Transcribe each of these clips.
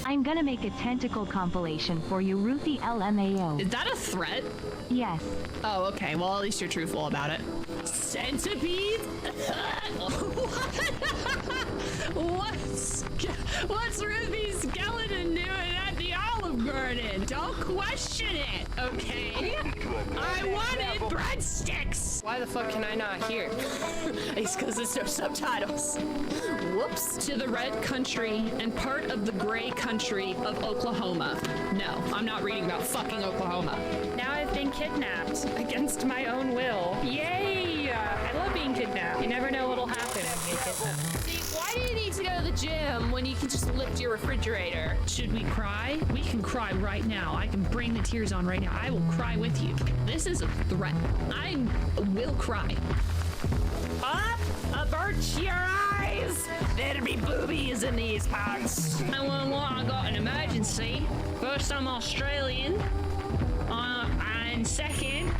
I'm gonna make a tentacle compilation for you, Ruthie LMAO. Is that a threat? Yes. Oh, okay. Well, at least you're truthful about it. Centipede? What's Ruthie's skeleton doing at the Olive Garden? Don't question it, okay? I wanted breadsticks! Why the fuck can I not hear? It's because there's no subtitles. Whoops. To the red country and part of the gray country of Oklahoma. No, I'm not reading about fucking Oklahoma. Now I've been kidnapped against my own will. Yay! I love being kidnapped. You never know what'll happen when you get kidnapped. See, why do you need to go to the gym when you can just lift your refrigerator? Should we cry? We can cry right now. I can bring the tears on right now. I will cry with you. This is a threat. I will cry. Up! Avert your eyes! There'll be boobies in these parts. 911, I got an emergency. First, I'm Australian. And second,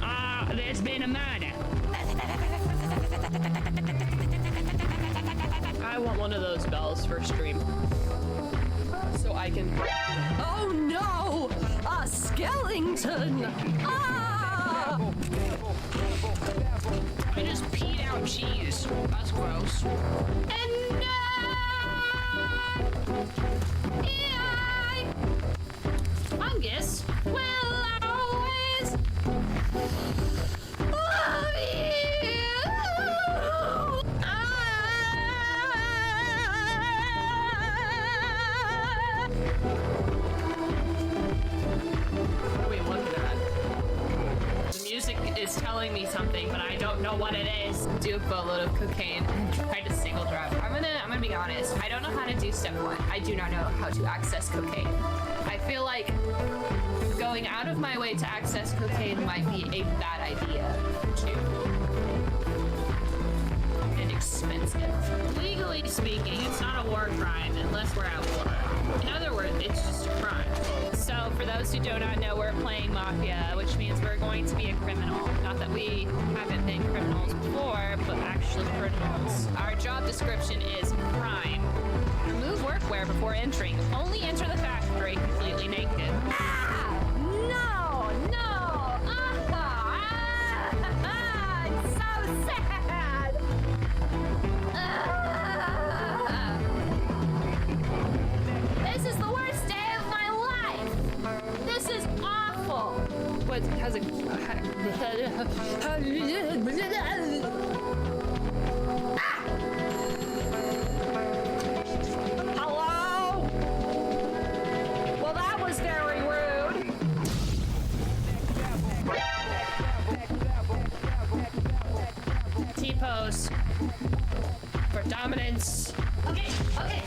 there's been a murder. I want one of those bells for stream. So I can... Oh no! A skeleton! Ah! I just peed out cheese. That's gross. And Fungus will always love you. What are we looking at? The music is telling me something, but I don't know what it is. Do a boatload of cocaine and try to single drop. I'm gonna be honest. I don't know how to do step one. I do not know how to access cocaine. I feel like going out of my way to access cocaine might be a bad idea too. And expensive. Legally speaking, it's not a war crime unless we're at war. In other words, it's just a crime. So for those who do not know, we're playing Mafia, which means we're going to be a criminal. Not that we haven't been criminals before, but actually criminals. Our job description is crime. Remove workwear before entering. Only enter the factory completely naked. Ah! No! No! It's so sad! This is the worst day of my life! This is awful! What has it... Hello? Well, that was very rude. T-pose. For dominance. Okay, okay.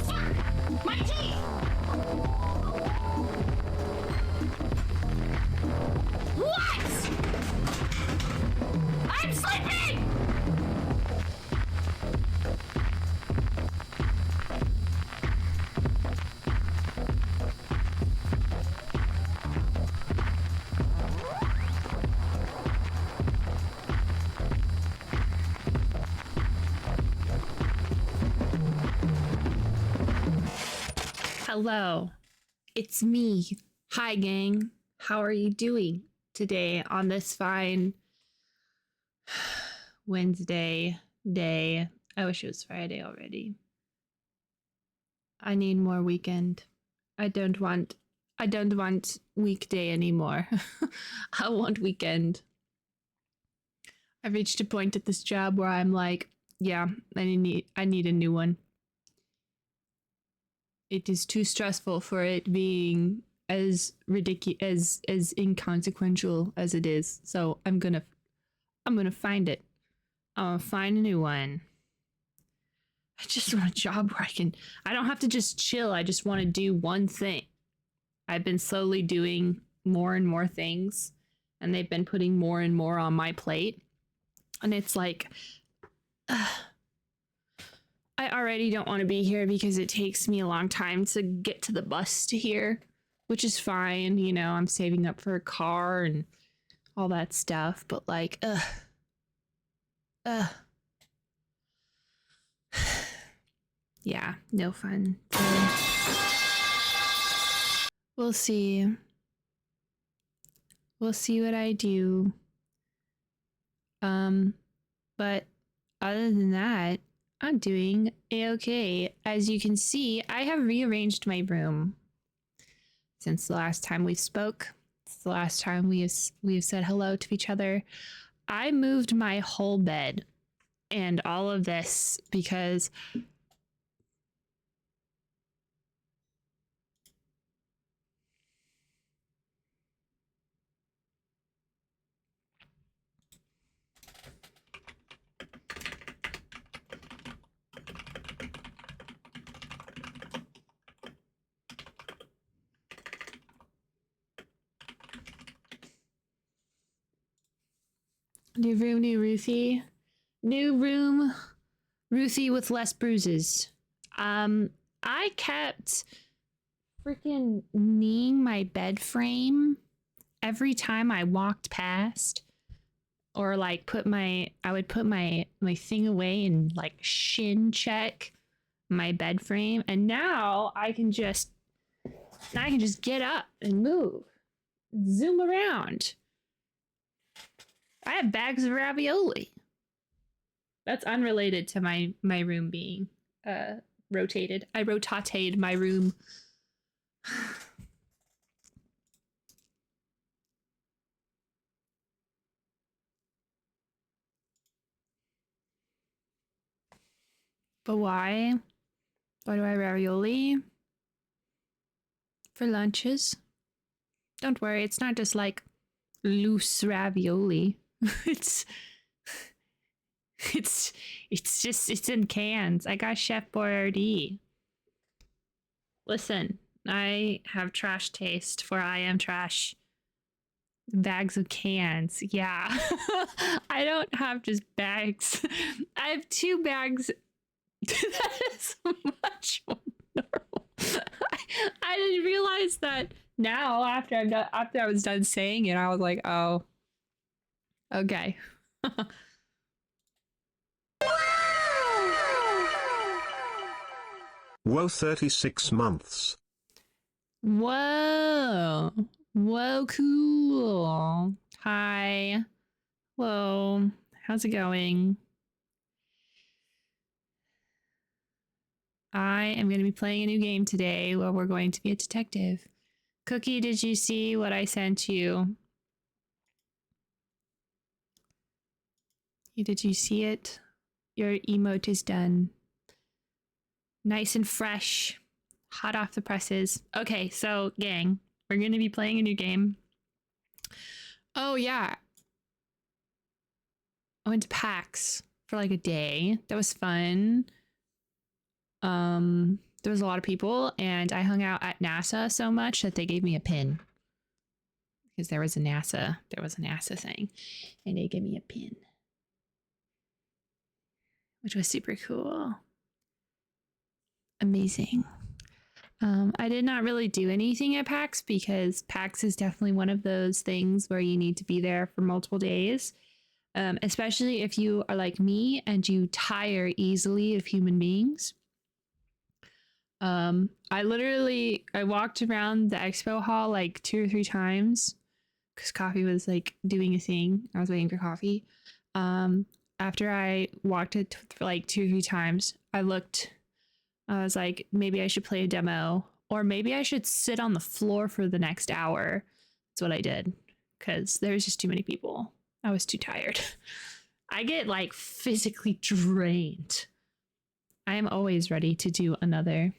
Fuck! My teeth! What? I'm sleeping! Hello, it's me. Hi, gang. How are you doing today on this fine Wednesday day? I wish it was Friday already. I need more weekend. I don't want weekday anymore. I want weekend. I've reached a point at this job where I'm like, yeah, I need a new one. It is too stressful for it being as ridiculous, as inconsequential as it is. So I'm gonna find it. I'll find a new one. I just want a job where I don't have to just chill. I just want to do one thing. I've been slowly doing more and more things, and they've been putting more and more on my plate. And it's like, I already don't want to be here because it takes me a long time to get to the bus to here, which is fine. You know, I'm saving up for a car and all that stuff, but like, yeah, no fun. We'll see. We'll see what I do. But other than that, I'm doing a-okay. As you can see, I have rearranged my room since the last time we spoke. It's the last time we have said hello to each other. I moved my whole bed and all of this because new room, new Ruthie. New room, Ruthie with less bruises. I kept freaking kneeing my bed frame every time I walked past, or like I would put my thing away and like shin check my bed frame, and now I can just get up and move, zoom around. I have bags of ravioli. That's unrelated to my room being rotated. I rotated my room. But why? Why do I have ravioli? For lunches. Don't worry, it's not just like loose ravioli. it's in cans. I got Chef Boyardee. Listen, I have trash taste, for I am trash. Bags of cans. Yeah. I don't have just bags. I have 2 bags. That is much more normal. I didn't realize that now after I was done saying it, I was like, oh. Okay. Whoa, 36 months. Whoa. Whoa, cool. Hi. Hello. How's it going? I am going to be playing a new game today where we're going to be a detective. Cookie, did you see what I sent you? Did you see it? Your emote is done. Nice and fresh. Hot off the presses. Okay, so gang, we're going to be playing a new game. Oh yeah. I went to PAX for like a day. That was fun. There was a lot of people, and I hung out at NASA so much that they gave me a pin. Because there was a NASA thing, and they gave me a pin. Which was super cool. Amazing. I did not really do anything at PAX because PAX is definitely one of those things where you need to be there for multiple days. Especially if you are like me and you tire easily of human beings. I walked around the expo hall like 2 or 3 times because coffee was like doing a thing. I was waiting for coffee. After I walked it for like 2 or 3 times, I was like, maybe I should play a demo, or maybe I should sit on the floor for the next hour. That's what I did because there was just too many people. I was too tired. I get like physically drained. I am always ready to do another.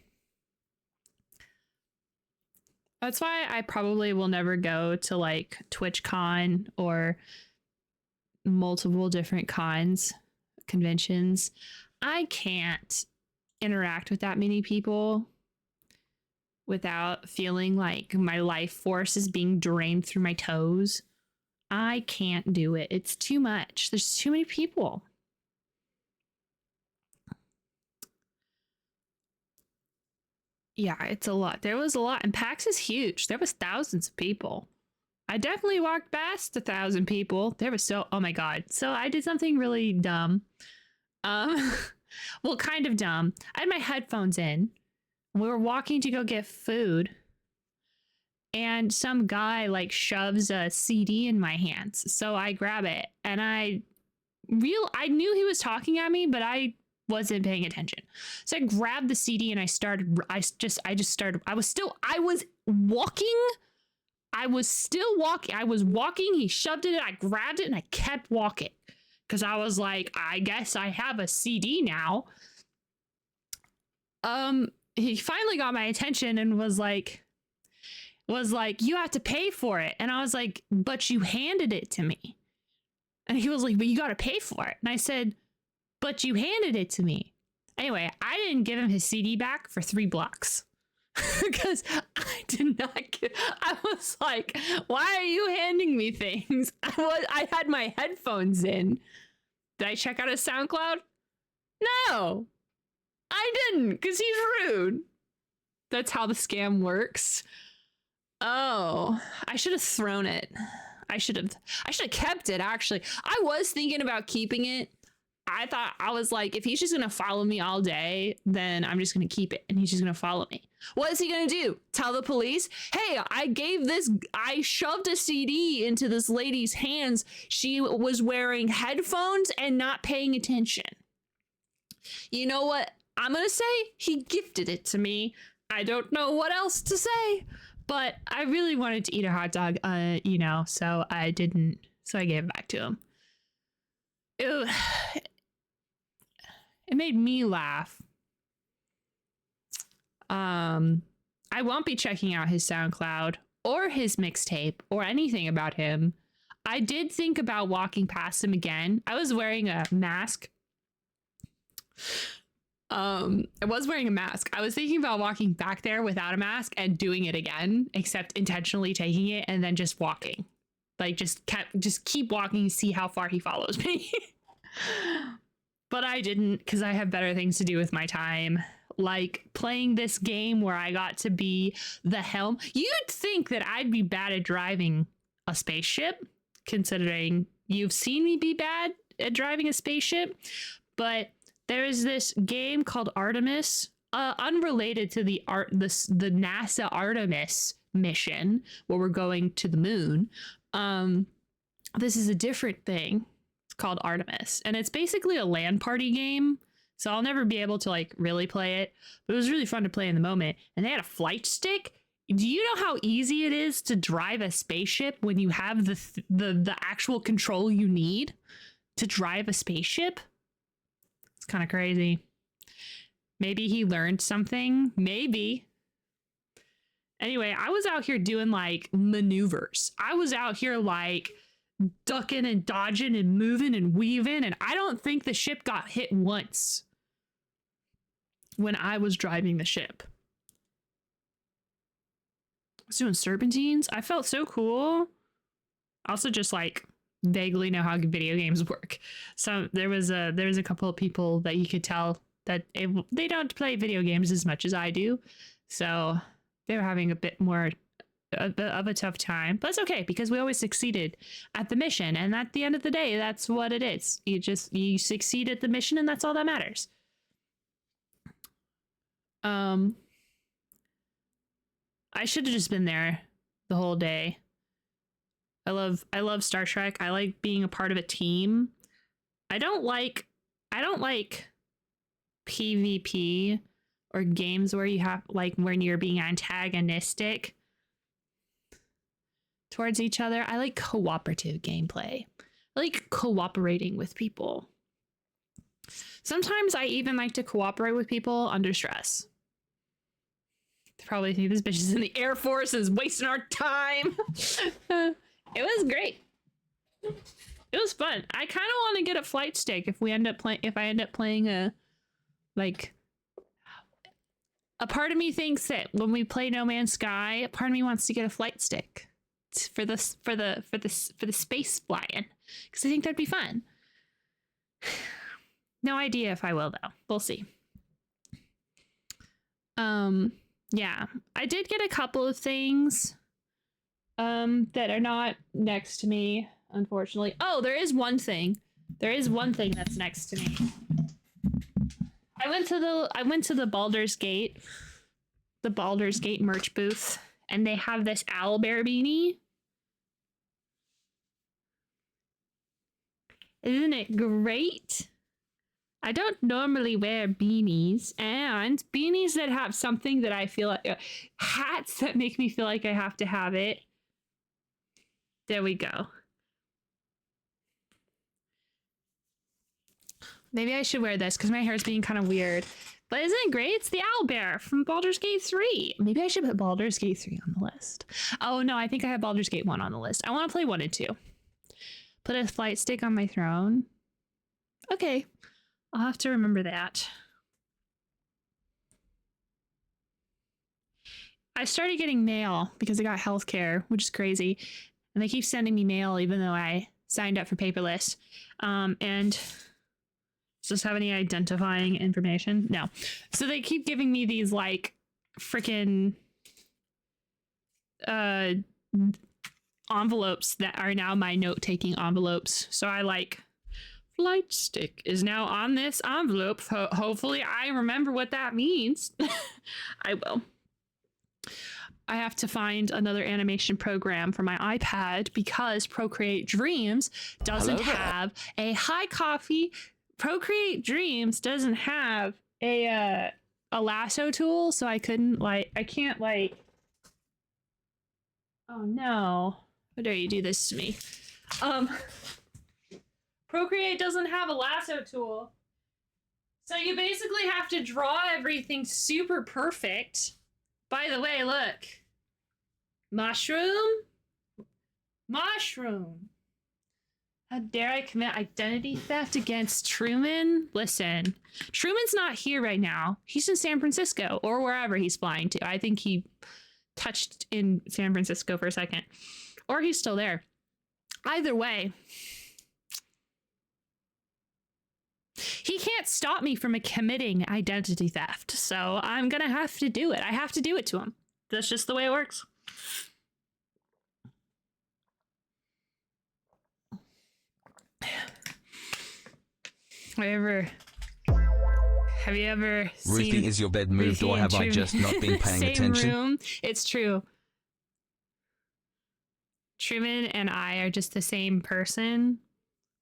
That's why I probably will never go to like TwitchCon or multiple different conventions. I can't interact with that many people without feeling like my life force is being drained through my toes. I can't do it. It's too much. There's too many people. Yeah, it's a lot. There was a lot. And PAX is huge. There was thousands of people. I definitely walked past 1,000 people. There was oh my God. So I did something really dumb. Well, kind of dumb. I had my headphones in. We were walking to go get food. and some guy like shoves a CD in my hands. So I grab it and I knew he was talking at me, but I wasn't paying attention. So I grabbed the CD and I was walking. He shoved it, I grabbed it and I kept walking because I was like, I guess I have a CD now. He finally got my attention and was like, you have to pay for it. And I was like, but you handed it to me. And he was like, but you got to pay for it. And I said, but you handed it to me. Anyway, I didn't give him his CD back for 3 blocks because I did not I was like, why are you handing me things? I had my headphones in. Did I check out his SoundCloud? No, I didn't, because he's rude. That's how the scam works. Oh, I should have thrown it. I should have kept it, actually. I was thinking about keeping it. I was like, if he's just gonna follow me all day, then I'm just gonna keep it and he's just gonna follow me. What is he gonna do? Tell the police, hey, I shoved a CD into this lady's hands. She was wearing headphones and not paying attention. You know what I'm gonna say? He gifted it to me. I don't know what else to say, but I really wanted to eat a hot dog, so I didn't. So I gave it back to him. It made me laugh. I won't be checking out his SoundCloud or his mixtape or anything about him. I did think about walking past him again. I was wearing a mask. I was wearing a mask. I was thinking about walking back there without a mask and doing it again, except intentionally taking it and then just walking. Like just keep walking, see how far he follows me. But I didn't, because I have better things to do with my time. Like playing this game where I got to be the helm. You'd think that I'd be bad at driving a spaceship, considering you've seen me be bad at driving a spaceship. But there is this game called Artemis, unrelated to the NASA Artemis mission where we're going to the moon. This is a different thing. It's called Artemis, and it's basically a LAN party game. So I'll never be able to like really play it, but it was really fun to play in the moment. And they had a flight stick. Do you know how easy it is to drive a spaceship when you have the actual control you need to drive a spaceship? It's kind of crazy. Maybe he learned something. Maybe. Anyway, I was out here doing like maneuvers. I was out here like ducking and dodging and moving and weaving, and I don't think the ship got hit once when I was driving the ship. I was doing serpentines. I felt so cool. Also just like vaguely know how video games work. So there was a couple of people that you could tell that they don't play video games as much as I do. So they were having a bit more of a tough time, but it's okay because we always succeeded at the mission, and at the end of the day, that's what it is. You succeed at the mission, and that's all that matters. I should have just been there the whole day. I love Star Trek. I like being a part of a team. I don't like PvP or games where you have like when you're being antagonistic towards each other. I like cooperative gameplay. I like cooperating with people. Sometimes I even like to cooperate with people under stress. They probably think this bitch is in the Air Force is wasting our time. It was great. It was fun. I kind of want to get a flight stick if I end up playing a part of me thinks that when we play No Man's Sky, a part of me wants to get a flight stick for the space flying, because I think that'd be fun. No idea if I will though. We'll see. Yeah, I did get a couple of things that are not next to me, unfortunately. Oh, there is one thing. There is one thing that's next to me. I went to the Baldur's Gate merch booth, and they have this owlbear beanie. Isn't it great? I don't normally wear beanies, and beanies that have something that I feel like, hats that make me feel like I have to have it. There we go. Maybe I should wear this because my hair is being kind of weird. But isn't it great? It's the owlbear from Baldur's Gate 3. Maybe I should put Baldur's Gate 3 on the list. Oh no, I think I have Baldur's Gate 1 on the list. I want to play 1 and 2. Put a flight stick on my throne. Okay. I'll have to remember that. I started getting mail because I got healthcare, which is crazy. And they keep sending me mail even though I signed up for paperless. And does this have any identifying information? No. So they keep giving me these like freaking envelopes that are now my note-taking envelopes. So I like... Flight stick is now on this envelope. Hopefully I remember what that means. I will. I have to find another animation program for my iPad because Procreate Dreams doesn't have a hi coffee. Procreate Dreams doesn't have a lasso tool, so I can't oh no. How dare you do this to me? Procreate doesn't have a lasso tool. So you basically have to draw everything super perfect. By the way, look. Mushroom? Mushroom. How dare I commit identity theft against Truman? Listen, Truman's not here right now. He's in San Francisco or wherever he's flying to. I think he touched in San Francisco for a second. Or he's still there. Either way, he can't stop me from committing identity theft, so I'm gonna have to do it. I have to do it to him. That's just the way it works. Have you ever Ruthie, seen is your bed moved Ruthie or have I and just not been paying same attention? Room? It's true. Truman and I are just the same person.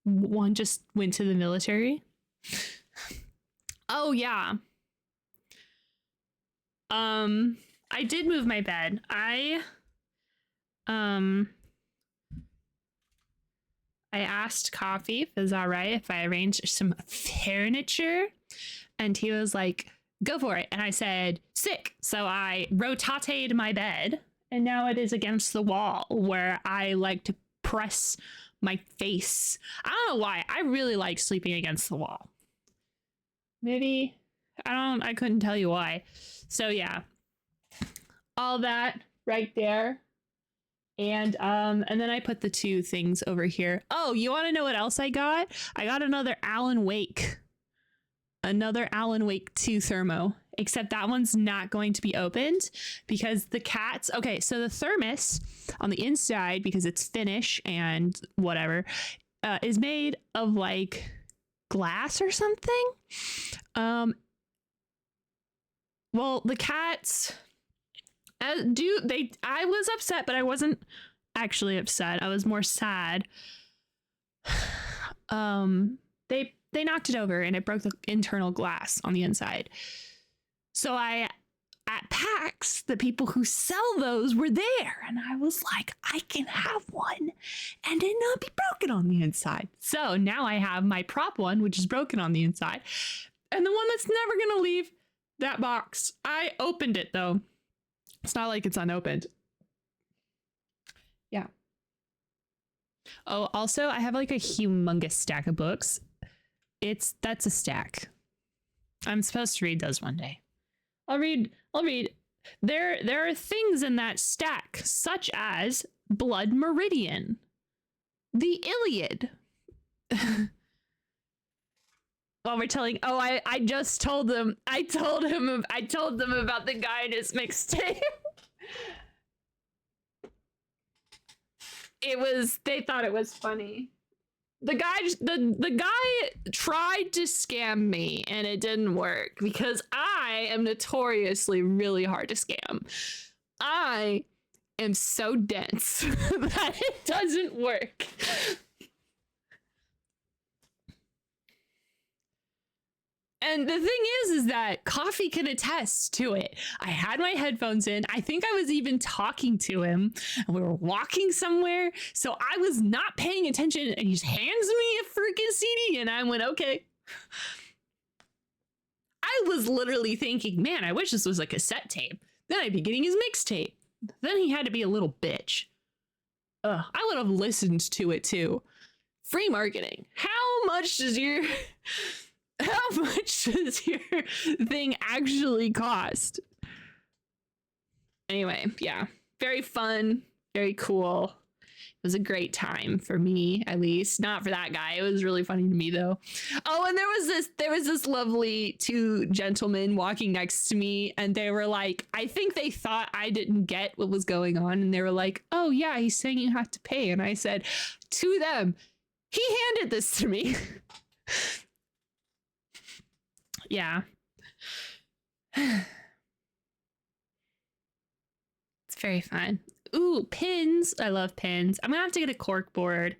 One just went to the military. Oh yeah. I did move my bed. I asked Coffee if it was all right if I arranged some furniture, and he was like, go for it. And I said, sick. So I rotated my bed, and now it is against the wall where I like to press my face. I don't know why. I really like sleeping against the wall. Maybe I couldn't tell you why. So yeah, all that right there. And then I put the 2 things over here. Oh, you want to know what else I got? I got another Alan Wake 2 thermo, except that one's not going to be opened because the cats. Okay, so the thermos on the inside, because it's Finnish and whatever, is made of like glass or something. Well, the cats I was upset, but I wasn't actually upset. I was more sad. They knocked it over and it broke the internal glass on the inside. So at PAX, the people who sell those were there, and I was like, I can have one and it not be broken on the inside. So now I have my prop one, which is broken on the inside, and the one that's never gonna leave that box. I opened it though. It's not like it's unopened. Yeah. Oh, also, I have like a humongous stack of books. That's a stack. I'm supposed to read those one day. I'll read. There are things in that stack, such as Blood Meridian, the Iliad. While we're telling, I just told them. I told them about the guy in his mixtape. They thought it was funny. The guy tried to scam me and it didn't work because I am notoriously really hard to scam. I am so dense that it doesn't work. And the thing is that Coffee can attest to it. I had my headphones in. I think I was even talking to him and we were walking somewhere. So I was not paying attention and he just hands me a freaking CD and I went, okay. I was literally thinking, man, I wish this was a cassette tape. Then I'd be getting his mixtape. Then he had to be a little bitch. I would have listened to it too. Free marketing. How much does your thing actually cost? Anyway, yeah. Very fun, very cool. It was a great time for me, at least. Not for that guy. It was really funny to me though. Oh, and there was this lovely two gentlemen walking next to me, and they were like, I think they thought I didn't get what was going on, and they were like, oh yeah, he's saying you have to pay. And I said to them, he handed this to me. Yeah. It's very fun. Ooh, pins. I love pins. I'm gonna have to get a cork board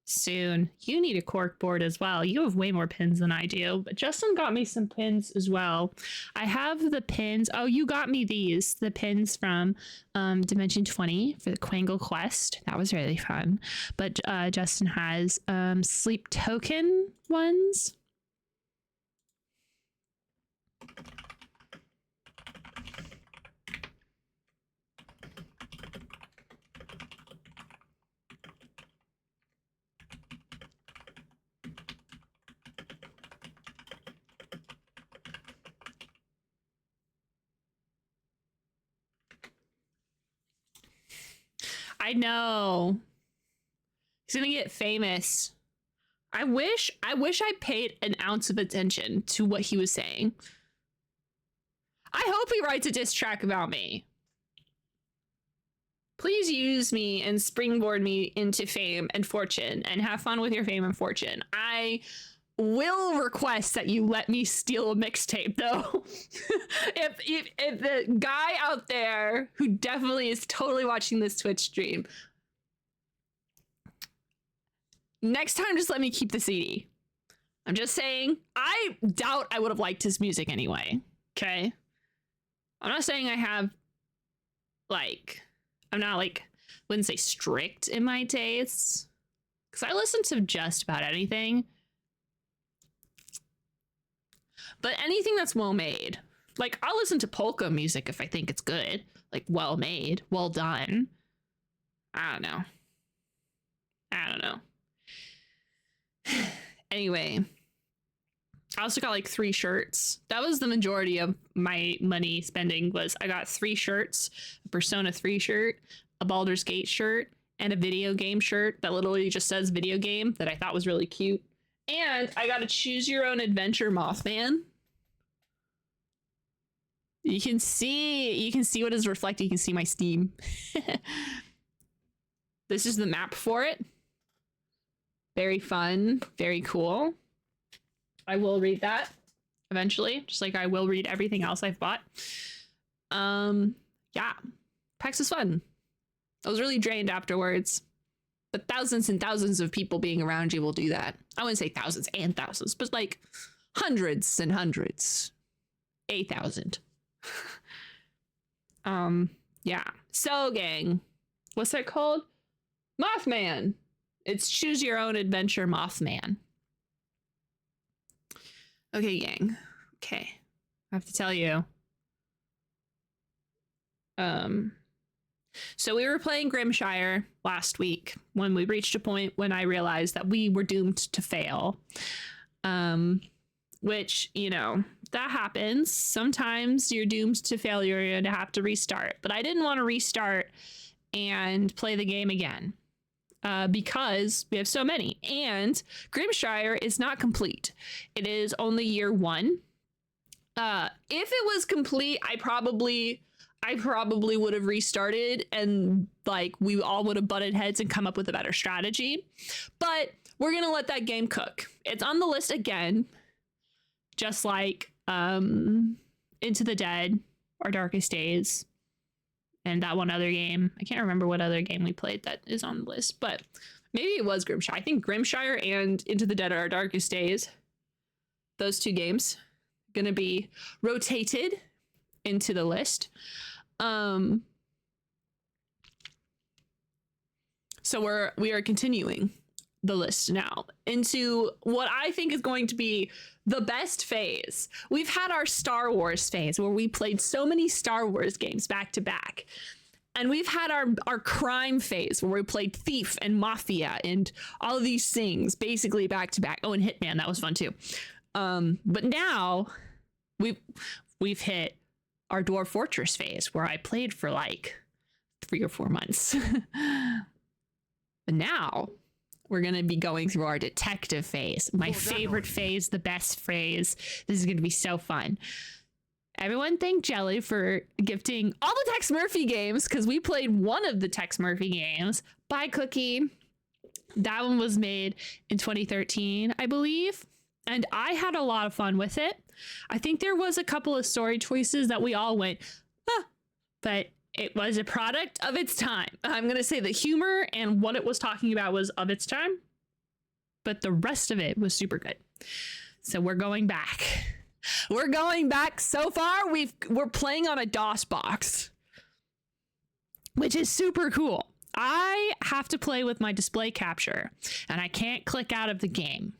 soon. You need a cork board as well. You have way more pins than I do, but Justin got me some pins as well. I have the pins. Oh, you got me these. The pins from Dimension 20 for the Quangle Quest. That was really fun. But Justin has sleep token ones. I know. He's gonna get famous. I wish I paid an ounce of attention to what he was saying. I hope he writes a diss track about me. Please use me and springboard me into fame and fortune and have fun with your fame and fortune. I will request that you let me steal a mixtape though. if the guy out there who definitely is totally watching this Twitch stream, next time just let me keep the CD. I'm just saying, I doubt I would have liked his music anyway. Okay? I'm not saying I have I'm not wouldn't say strict in my tastes, because I listen to just about anything. But anything that's well made, I'll listen to polka music if I think it's good, well made, well done. I don't know. Anyway, I also got 3 shirts. That was the majority of my money spending. Was I got 3 shirts, a Persona 3 shirt, a Baldur's Gate shirt, and a video game shirt that literally just says video game that I thought was really cute. And I got a choose your own adventure Mothman. You can see what is reflected. You can see my Steam. This is the map for it. Very fun, very cool. I will read that eventually, just like I will read everything else I've bought. Yeah, PAX was fun. I was really drained afterwards, but thousands and thousands of people being around you will do that. I wouldn't say thousands and thousands, but hundreds and hundreds. 8,000. Yeah. So gang, what's that called? Mothman. It's choose your own adventure Mothman. Okay, gang. Okay. I have to tell you. So we were playing Grimshire last week when we reached a point when I realized that we were doomed to fail. Which, that happens. Sometimes you're doomed to failure and have to restart. But I didn't want to restart and play the game again. Because we have so many, and Grimshire is not complete. It is only year 1. If it was complete, I probably would have restarted and we all would have butted heads and come up with a better strategy. But we're gonna let that game cook. It's on the list again, just like Into the Dead, Our Darkest Days, and that one other game. I can't remember what other game we played that is on the list, but maybe it was Grimshire. I think Grimshire and Into the Dead of Our Darkest Days, those two games, gonna be rotated into the list. So we are continuing the list now into what I think is going to be the best phase. We've had our Star Wars phase where we played so many Star Wars games back to back. And we've had our crime phase where we played Thief and Mafia and all of these things basically back to back. Oh, and Hitman, that was fun too. But now we've hit our Dwarf Fortress phase where I played for like 3 or 4 months. But now we're going to be going through our detective phase. My favorite phase, the best phase. This is going to be so fun. Everyone thank Jelly for gifting all the Tex Murphy games, because we played one of the Tex Murphy games. Bye, Cookie. That one was made in 2013, I believe. And I had a lot of fun with it. I think there was a couple of story choices that we all went, ah, but it was a product of its time. I'm going to say the humor and what it was talking about was of its time, but the rest of it was super good. So we're going back. We're going back. So far, we're playing on a DOS box, which is super cool. I have to play with my display capture, and I can't click out of the game.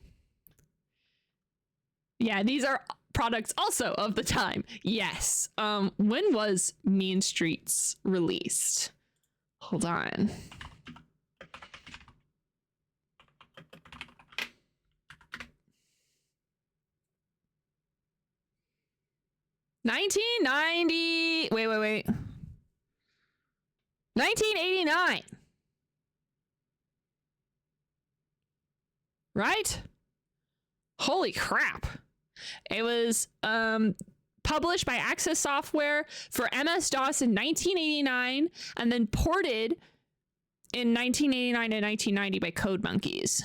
Yeah, these are products also of the time. Yes. When was Mean Streets released? Hold on. $1990. Wait. 1989. Right? Holy crap. It was published by Access Software for MS-DOS in 1989 and then ported in 1989 to 1990 by Code Monkeys.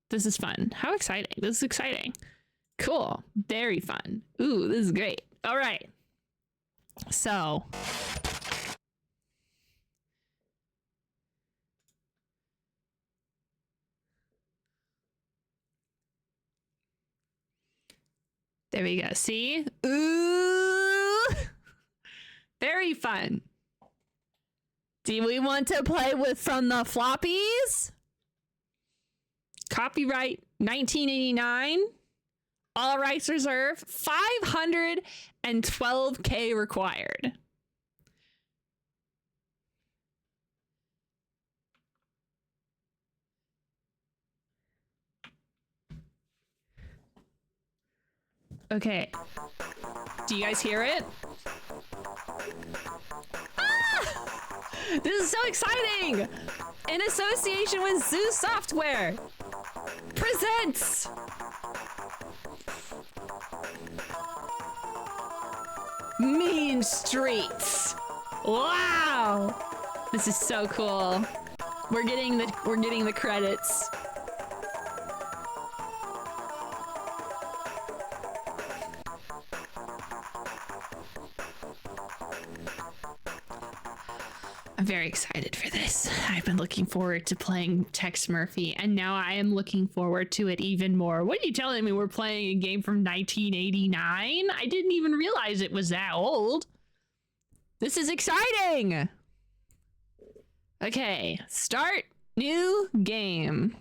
This is fun. How exciting. This is exciting. Cool. Very fun. Ooh, this is great. All right. So... there we go. See? Ooh! Very fun. Do we want to play with from the floppies? Copyright 1989. All rights reserved. 512K required. Okay. Do you guys hear it? Ah! This is so exciting! In association with Zoo Software presents Mean Streets. Wow! This is so cool. We're getting the credits. I'm very excited for this. I've been looking forward to playing Tex Murphy, and now I am looking forward to it even more. What are you telling me? We're playing a game from 1989? I didn't even realize it was that old. This is exciting! Okay, start new game.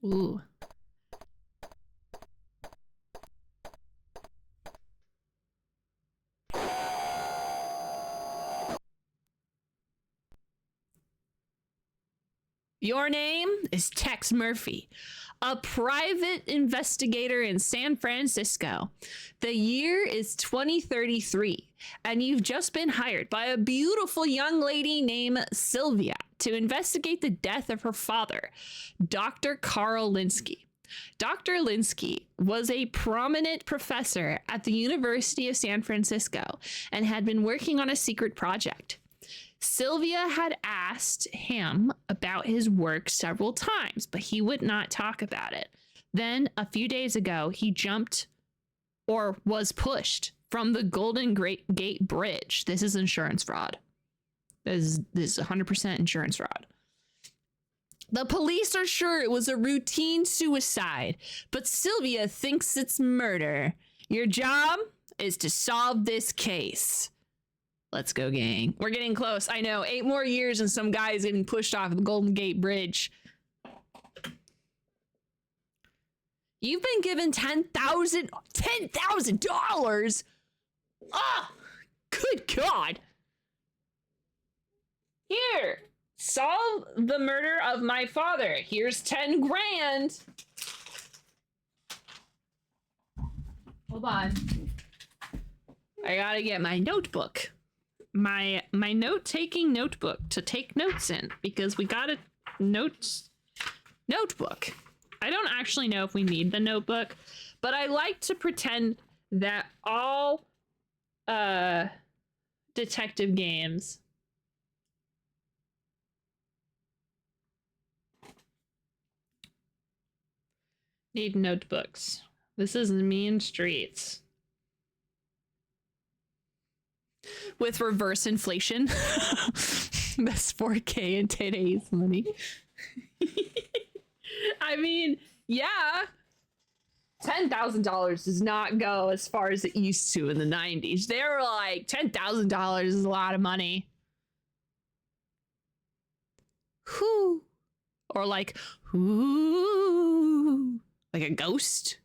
Ooh. Your name is Tex Murphy, a private investigator in San Francisco. The year is 2033, and you've just been hired by a beautiful young lady named Sylvia to investigate the death of her father, Dr. Carl Linsky. Dr. Linsky was a prominent professor at the University of San Francisco and had been working on a secret project. Sylvia had asked him about his work several times, but he would not talk about it. Then, a few days ago, he jumped or was pushed from the Golden Gate Bridge. This is insurance fraud. This is 100% insurance fraud. The police are sure it was a routine suicide, but Sylvia thinks it's murder. Your job is to solve this case. Let's go, gang. We're getting close. I know. 8 more years and some guy's getting pushed off the Golden Gate Bridge. You've been given $10,000. Ah, good God. Here, solve the murder of my father. Here's 10 grand. Hold on. I gotta get my notebook. My note-taking notebook to take notes in, because we got a notebook. I don't actually know if we need the notebook, but I like to pretend that all detective games need notebooks. This is Mean Streets. With reverse inflation. That's 4K in today's money. I mean, yeah. $10,000 does not go as far as it used to in the 90s. They were like, $10,000 is a lot of money. Whoo. Or like, whoo. Like a ghost.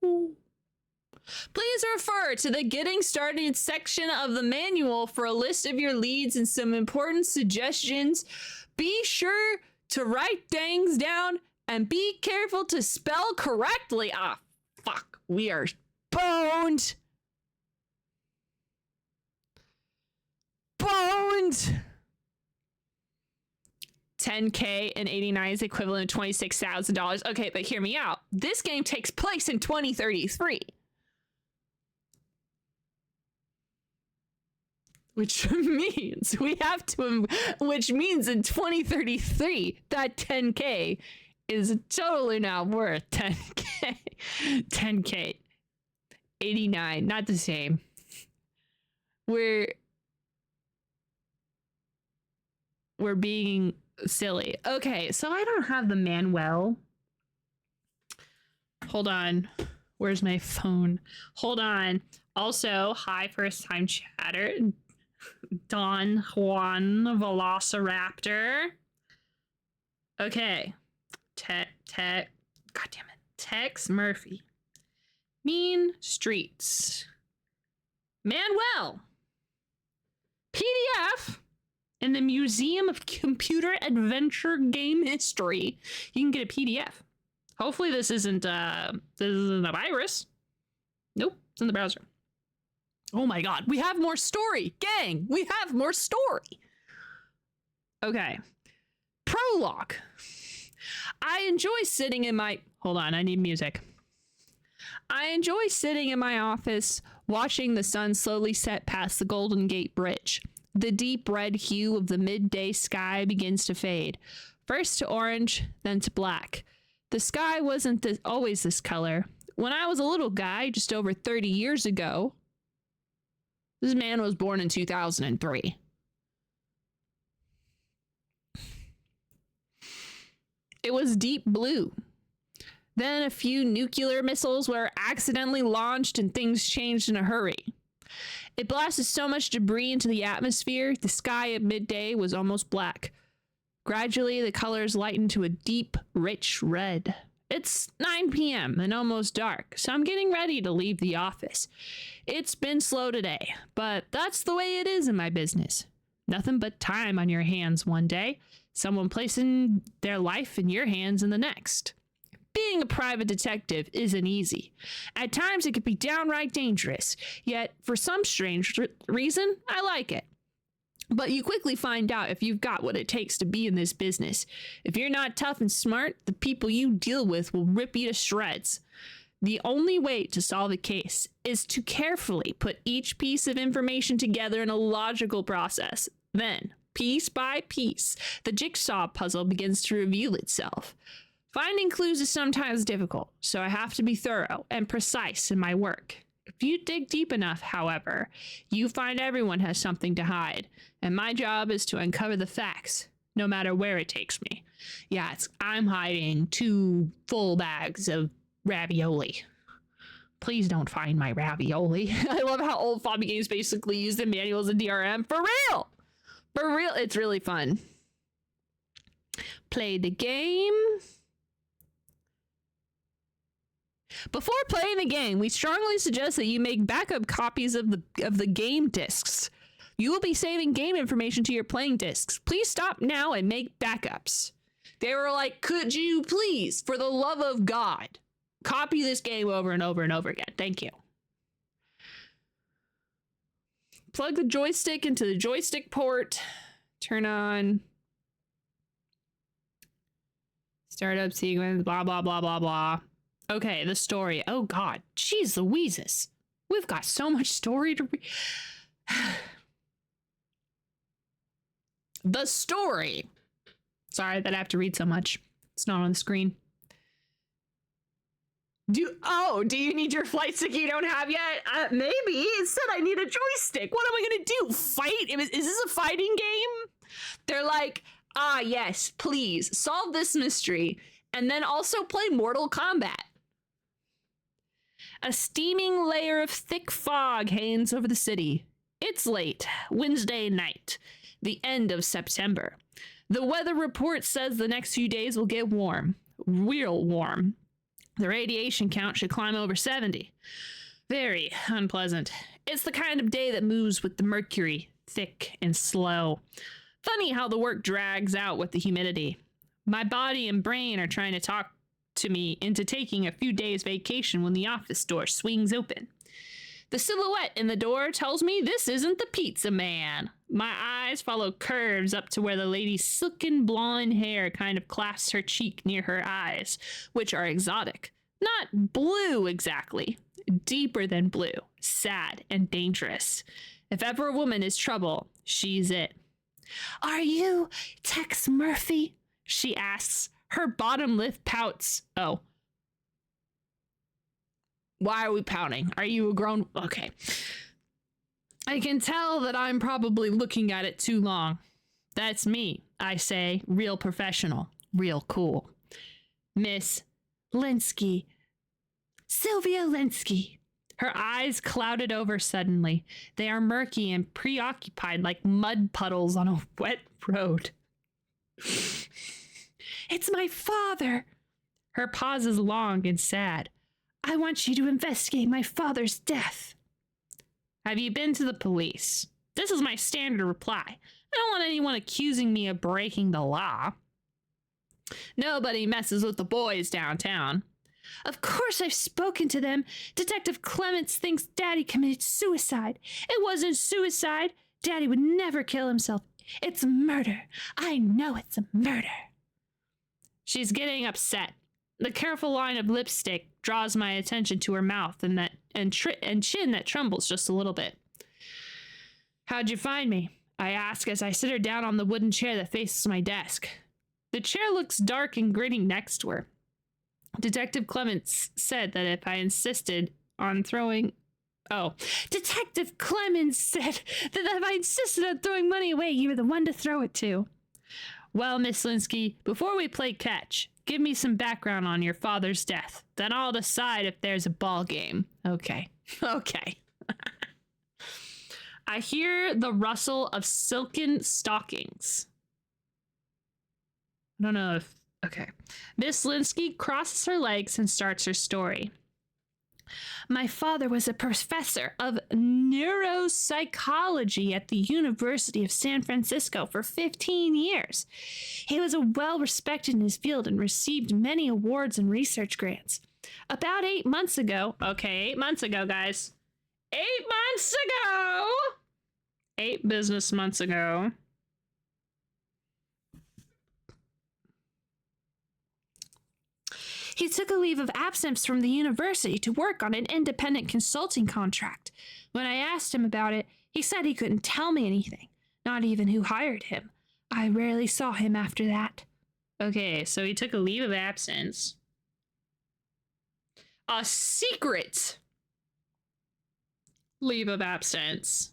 Ooh. Please refer to the Getting Started section of the manual for a list of your leads and some important suggestions. Be sure to write things down and be careful to spell correctly. Ah, fuck. We are boned. Boned. 10K and 89 is equivalent to $26,000. Okay, but hear me out. This game takes place in 2033. Which means which means in 2033, that 10K is totally not worth 10K. 10K. 89, not the same. We're being silly. Okay, so I don't have the manual. Hold on. Where's my phone? Hold on. Also, hi, first time chatter. Don Juan Velociraptor. Okay. God damn it. Tex Murphy. Mean Streets. Manuel. PDF. In the Museum of Computer Adventure Game History. You can get a PDF. Hopefully this isn't a virus. Nope, it's in the browser. Oh my god, we have more story, gang. We have more story. Okay. Prologue. I enjoy sitting in my... Hold on, I need music. I enjoy sitting in my office, watching the sun slowly set past the Golden Gate Bridge. The deep red hue of the midday sky begins to fade, first to orange, then to black. The sky wasn't always this color. When I was a little guy, just over 30 years ago, this man was born in 2003. It was deep blue. Then a few nuclear missiles were accidentally launched and things changed in a hurry. It blasted so much debris into the atmosphere, the sky at midday was almost black. Gradually, the colors lightened to a deep, rich red. It's 9 p.m. and almost dark, so I'm getting ready to leave the office. It's been slow today, but that's the way it is in my business. Nothing but time on your hands one day, someone placing their life in your hands in the next. Being a private detective isn't easy. At times it can be downright dangerous, yet for some strange reason, I like it. But you quickly find out if you've got what it takes to be in this business. If you're not tough and smart, the people you deal with will rip you to shreds. The only way to solve a case is to carefully put each piece of information together in a logical process. Then, piece by piece, the jigsaw puzzle begins to reveal itself. Finding clues is sometimes difficult, so I have to be thorough and precise in my work. If you dig deep enough, however, you find everyone has something to hide, and my job is to uncover the facts, no matter where it takes me. Yeah, I'm hiding 2 full bags of ravioli. Please don't find my ravioli. I love how old Fobby Games basically use the manuals in DRM. For real! For real, it's really fun. Play the game. Before playing the game, we strongly suggest that you make backup copies of the game discs. You will be saving game information to your playing discs. Please stop now and make backups. They were like, could you please, for the love of God, copy this game over and over and over again? Thank you. Plug the joystick into the joystick port. Turn on startup sequence, blah, blah, blah, blah, blah. Okay, the story. Oh, God. Jeez Louises. We've got so much story to read. The story. Sorry that I have to read so much. It's not on the screen. Do you need your flight stick you don't have yet? Maybe. It said I need a joystick. What am I gonna do? Fight? Is this a fighting game? They're like, yes, please solve this mystery and then also play Mortal Kombat. A steaming layer of thick fog hangs over the city. It's late, Wednesday night, the end of September. The weather report says the next few days will get warm, real warm. The radiation count should climb over 70. Very unpleasant. It's the kind of day that moves with the mercury, thick and slow. Funny how the work drags out with the humidity. My body and brain are trying to talk to me into taking a few days vacation when the office door swings open. The silhouette in the door tells me this isn't the pizza man. My eyes follow curves up to where the lady's silken blonde hair kind of clasps her cheek near her eyes, which are exotic. Not blue exactly, deeper than blue, sad and dangerous. If ever a woman is trouble, she's it. Are you Tex Murphy? She asks. Her bottom lip pouts. Oh. Why are we pouting? Are you a grown... Okay. I can tell that I'm probably looking at it too long. That's me, I say, real professional, real cool. Miss Linsky. Sylvia Linsky. Her eyes clouded over suddenly. They are murky and preoccupied like mud puddles on a wet road. It's my father. Her pause is long and sad. I want you to investigate my father's death. Have you been to the police? This is my standard reply. I don't want anyone accusing me of breaking the law. Nobody messes with the boys downtown. Of course I've spoken to them. Detective Clements thinks Daddy committed suicide. It wasn't suicide. Daddy would never kill himself. It's murder. I know it's a murder. She's getting upset. The careful line of lipstick draws my attention to her mouth and chin that trembles just a little bit. How'd you find me? I ask as I sit her down on the wooden chair that faces my desk. The chair looks dark and gritty next to her. Detective Clements said that if I insisted on throwing... Oh, Detective Clements said that if I insisted on throwing money away, you were the one to throw it to. Well, Miss Linsky, before we play catch, give me some background on your father's death. Then I'll decide if there's a ball game. Okay. Okay. I hear the rustle of silken stockings. I don't know if... Okay. Miss Linsky crosses her legs and starts her story. My father was a professor of neuropsychology at the University of San Francisco for 15 years. He was well respected in his field and received many awards and research grants. About 8 months ago, okay, 8 months ago, guys. 8 months ago! 8 business months ago. He took a leave of absence from the university to work on an independent consulting contract. When I asked him about it, he said he couldn't tell me anything, not even who hired him. I rarely saw him after that. Okay, so he took a leave of absence. A secret leave of absence.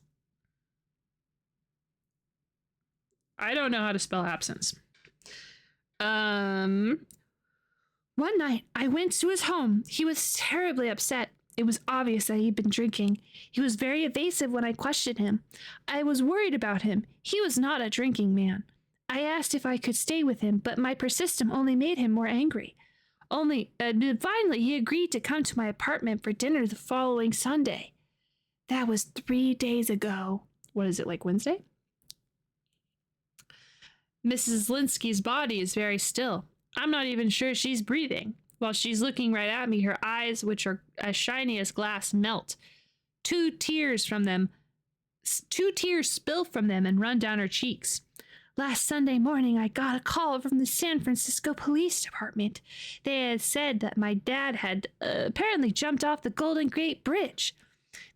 I don't know how to spell absence. One night, I went to his home. He was terribly upset. It was obvious that he'd been drinking. He was very evasive when I questioned him. I was worried about him. He was not a drinking man. I asked if I could stay with him, but my persistence only made him more angry. Finally, he agreed to come to my apartment for dinner the following Sunday. That was 3 days ago. What is it, like Wednesday? Mrs. Linsky's body is very still. I'm not even sure she's breathing. While she's looking right at me, her eyes, which are as shiny as glass, melt. Two tears spill from them and run down her cheeks. Last Sunday morning, I got a call from the San Francisco Police Department. They had said that my dad had apparently jumped off the Golden Gate Bridge.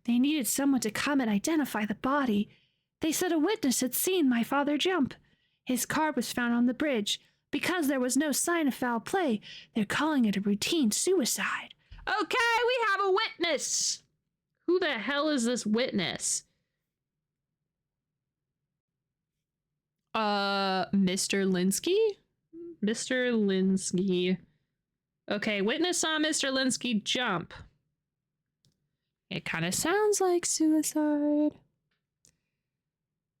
They needed someone to come and identify the body. They said a witness had seen my father jump. His car was found on the bridge. Because there was no sign of foul play, they're calling it a routine suicide. Okay, we have a witness. Who the hell is this witness? Mr. Linsky? Mr. Linsky. Okay, witness saw Mr. Linsky jump. It kind of sounds like suicide.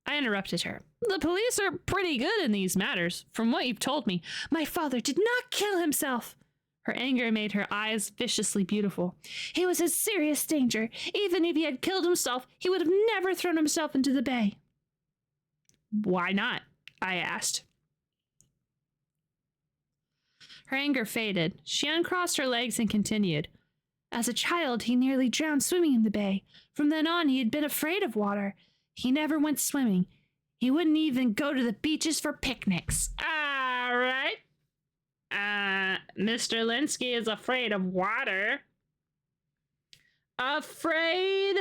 I interrupted her. The police are pretty good in these matters, from what you've told me. My father did not kill himself. Her anger made her eyes viciously beautiful. He was in serious danger. Even if he had killed himself, he would have never thrown himself into the bay. Why not? I asked. Her anger faded. She uncrossed her legs and continued. As a child, he nearly drowned swimming in the bay. From then on, he had been afraid of water. He never went swimming. He wouldn't even go to the beaches for picnics. All right. Mr. Linsky is afraid of water. Afraid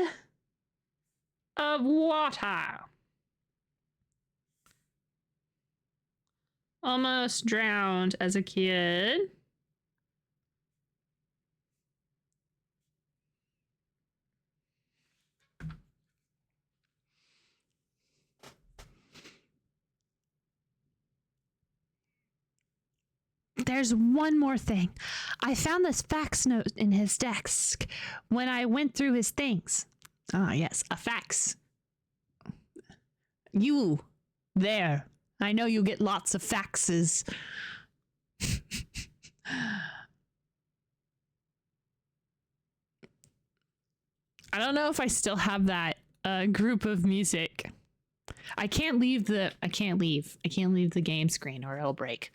of water. Almost drowned as a kid. There's one more thing. I found this fax note in his desk when I went through his things. Ah, yes, a fax. You, there. I know you get lots of faxes. I don't know if I still have that group of music. I can't leave the game screen or it'll break.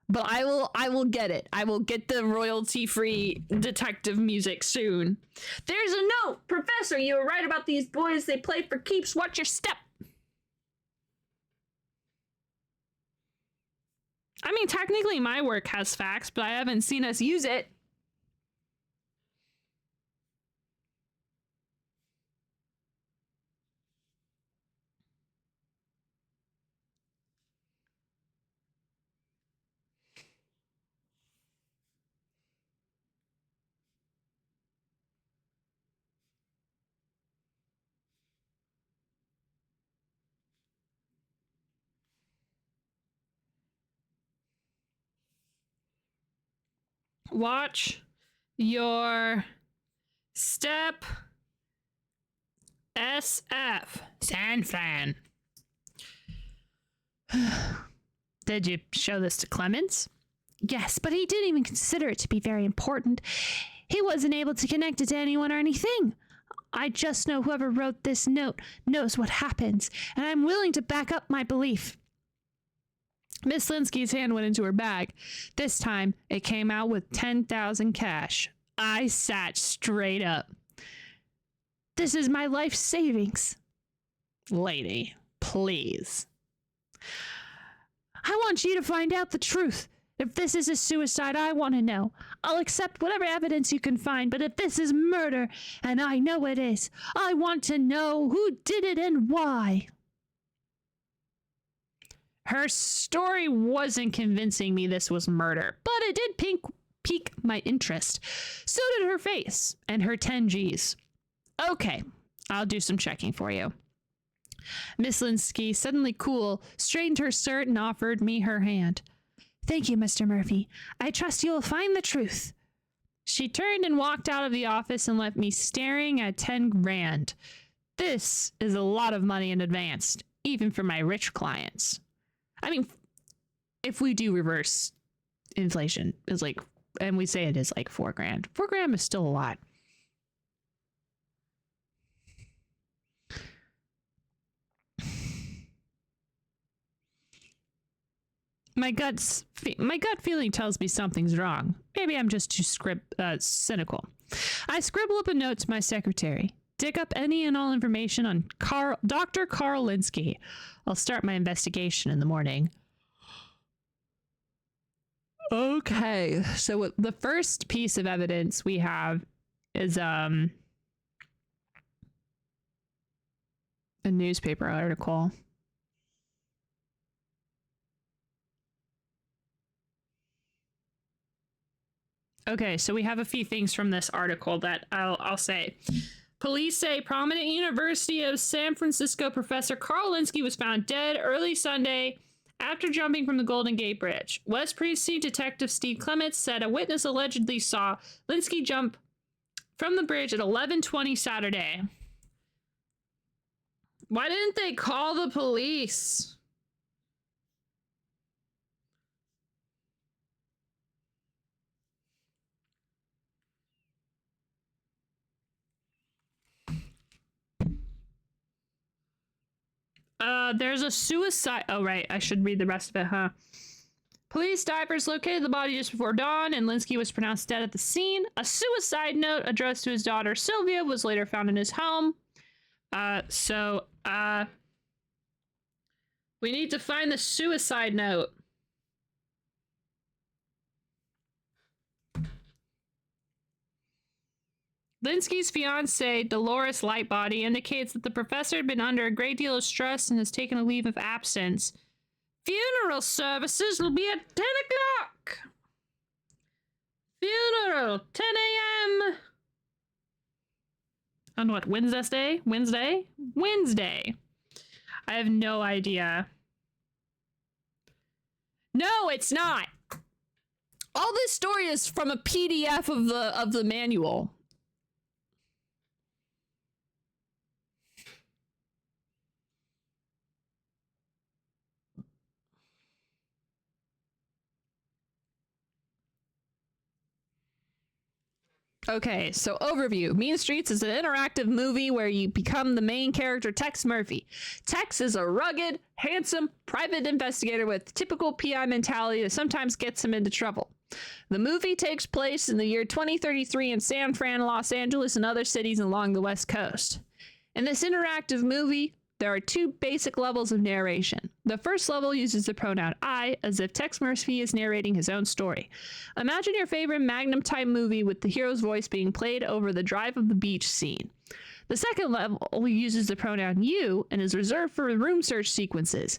But I will get it. I will get the royalty-free detective music soon. There's a note! Professor, you were right about these boys. They play for keeps. Watch your step. I mean, technically my work has fax, but I haven't seen us use it. Watch your step. SF. San Fran. Did you show this to Clemens? Yes, but he didn't even consider it to be very important. He wasn't able to connect it to anyone or anything. I just know whoever wrote this note knows what happens, and I'm willing to back up my belief. Miss Linsky's hand went into her bag. This time, it came out with 10,000 cash. I sat straight up. This is my life savings. Lady, please. I want you to find out the truth. If this is a suicide, I want to know. I'll accept whatever evidence you can find, but if this is murder, and I know it is, I want to know who did it and why. Her story wasn't convincing me this was murder, but it did pique my interest. So did her face and her 10 Gs. Okay, I'll do some checking for you. Miss Linsky, suddenly cool, straightened her skirt and offered me her hand. Thank you, Mr. Murphy. I trust you'll find the truth. She turned and walked out of the office and left me staring at 10 grand. This is a lot of money in advance, even for my rich clients. I mean, if we do reverse inflation, it's like, and we say it is like 4 grand. 4 grand is still a lot. My gut feeling tells me something's wrong. Maybe I'm just too cynical. I scribble up a note to my secretary. Dig up any and all information on Dr. Carl Linsky. I'll start my investigation in the morning. Okay, so the first piece of evidence we have is a newspaper article. Okay, so we have a few things from this article that I'll say. Police say prominent University of San Francisco professor Carl Linsky was found dead early Sunday after jumping from the Golden Gate Bridge. West Precinct Detective Steve Clements said a witness allegedly saw Linsky jump from the bridge at 11:20 Saturday. Why didn't they call the police? There's a suicide. Oh, right. I should read the rest of it, huh? Police divers located the body just before dawn, and Linsky was pronounced dead at the scene. A suicide note addressed to his daughter Sylvia was later found in his home. We need to find the suicide note. Linsky's fiancée, Dolores Lightbody, indicates that the professor had been under a great deal of stress and has taken a leave of absence. Funeral services will be at 10 o'clock. Funeral, 10 a.m. On what, Wednesday? Wednesday. I have no idea. No, it's not. All this story is from a PDF of the manual. Okay, so overview. Mean Streets is an interactive movie where you become the main character, Tex Murphy. Tex is a rugged, handsome, private investigator with typical PI mentality that sometimes gets him into trouble. The movie takes place in the year 2033 in San Fran, Los Angeles, and other cities along the West Coast. In this interactive movie, there are 2 basic levels of narration. The first level uses the pronoun I, as if Tex Murphy is narrating his own story. Imagine your favorite Magnum-type movie with the hero's voice being played over the drive of the beach scene. The second level uses the pronoun you and is reserved for room search sequences.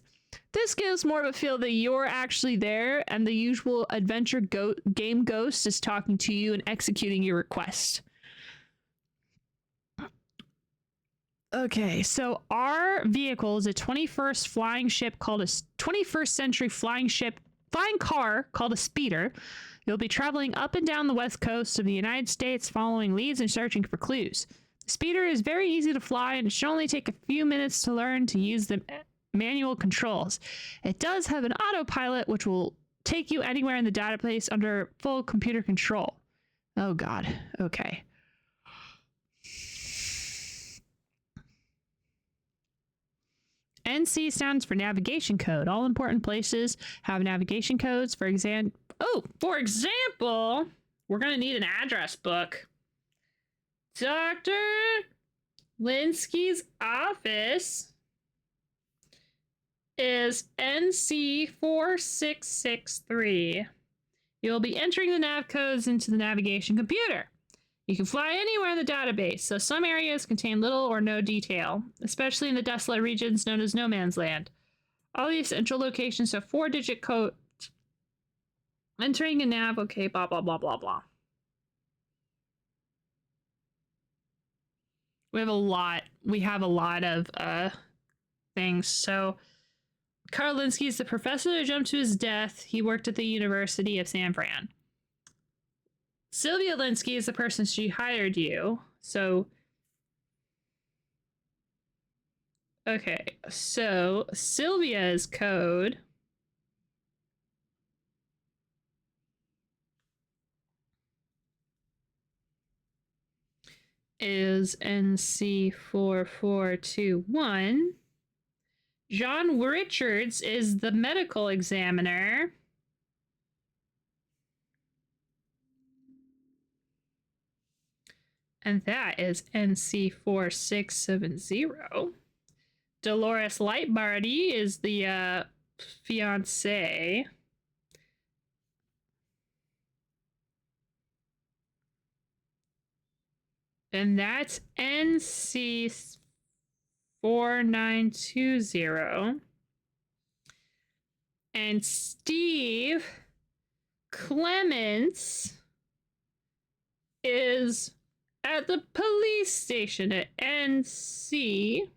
This gives more of a feel that you're actually there and the usual adventure game ghost is talking to you and executing your request. Okay, so our vehicle is a 21st century flying car called a speeder. You'll be traveling up and down the west coast of the United States following leads and searching for clues. The speeder is very easy to fly and it should only take a few minutes to learn to use the manual controls. It does have an autopilot which will take you anywhere in the database under full computer control. Oh god, okay. NC stands for navigation code. All important places have navigation codes. For example, we're going to need an address book. Dr. Linsky's office is NC4663. You'll be entering the nav codes into the navigation computer. You can fly anywhere in the database, so some areas contain little or no detail, especially in the desolate regions known as No Man's Land. All these central locations have 4-digit code. Entering a nav, okay, blah, blah, blah, blah, blah. We have a lot of things. So Karl Linsky is the professor who jumped to his death. He worked at the University of San Fran. Sylvia Linsky is the person she hired you. So, okay, so Sylvia's code is NC4421. John Richards is the medical examiner. And that is NC4670. Dolores Lightbarty is the fiance. And that's NC4920. And Steve Clements is at the police station at NC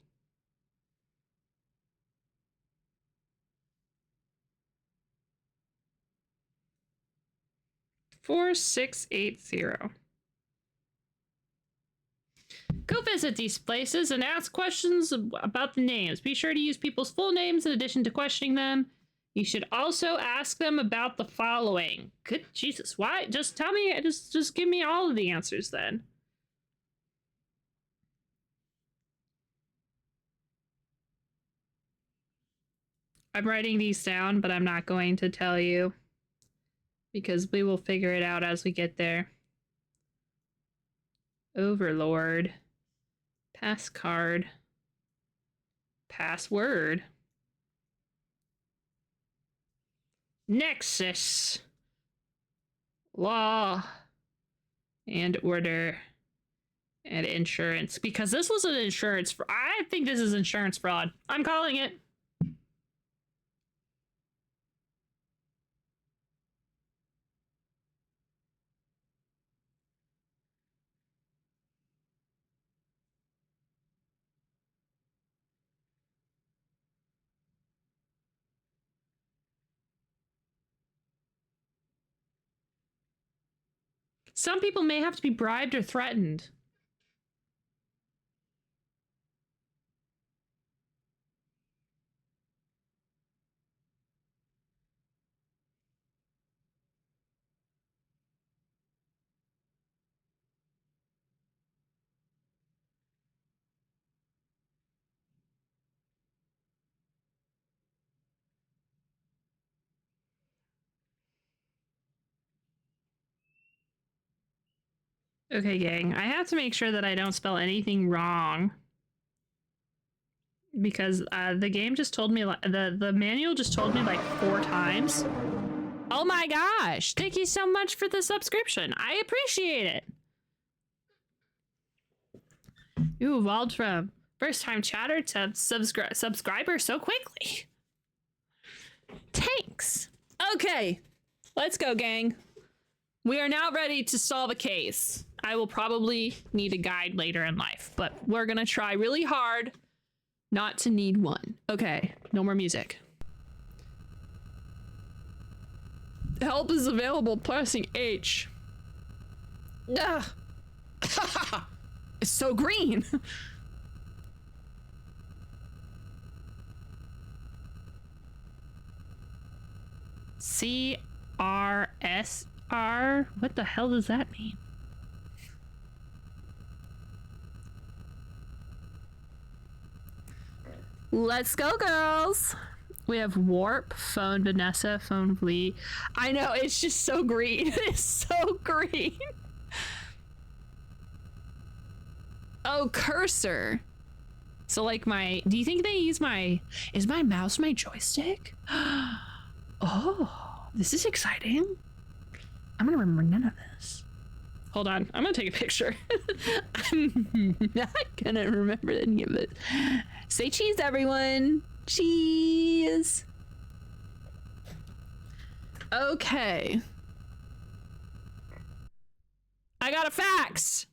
4680. Go visit these places and ask questions about the names. Be sure to use people's full names in addition to questioning them. You should also ask them about the following. Good Jesus, why? Just tell me, just give me all of the answers then. I'm writing these down, but I'm not going to tell you because we will figure it out as we get there. Overlord. Pass card. Password. Nexus. Law. And order. And insurance. Because this was an insurance fraud. I think this is insurance fraud. I'm calling it. Some people may have to be bribed or threatened. Okay, gang. I have to make sure that I don't spell anything wrong. Because the game just told me, the manual just told me like 4 times. Oh my gosh! Thank you so much for the subscription. I appreciate it. You evolved from first-time chatter to subscriber so quickly. Thanks. Okay, let's go, gang. We are now ready to solve a case. I will probably need a guide later in life, but we're gonna try really hard not to need one. Okay, no more music. Help is available pressing H. Ugh. It's so green. CRSR? What the hell does that mean? Let's go, girls. We have Warp, Phone Vanessa, Phone Vlee. I know, it's just so green. It's so green. Oh, Cursor. So like do you think they use is my mouse my joystick? Oh, this is exciting. I'm gonna remember none of this. Hold on, I'm gonna take a picture. I'm not gonna remember any of it. Say cheese, everyone. Cheese. Okay. I got a fax.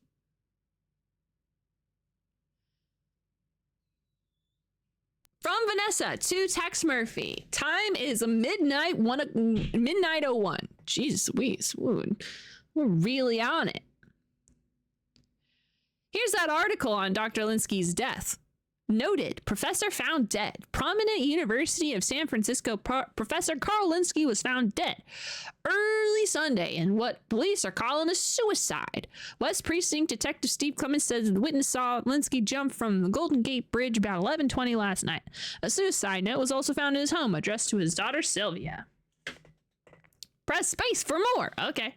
From Vanessa to Tex Murphy. Time is midnight 01. Jesus Louise. We're really on it. Here's that article on Dr. Linsky's death. Noted, professor found dead. Prominent University of San Francisco Professor Carl Linsky was found dead early Sunday in what police are calling a suicide. West Precinct Detective Steve Clemens says the witness saw Linsky jump from the Golden Gate Bridge about 11:20 last night. A suicide note was also found in his home, addressed to his daughter Sylvia. Press space for more. Okay.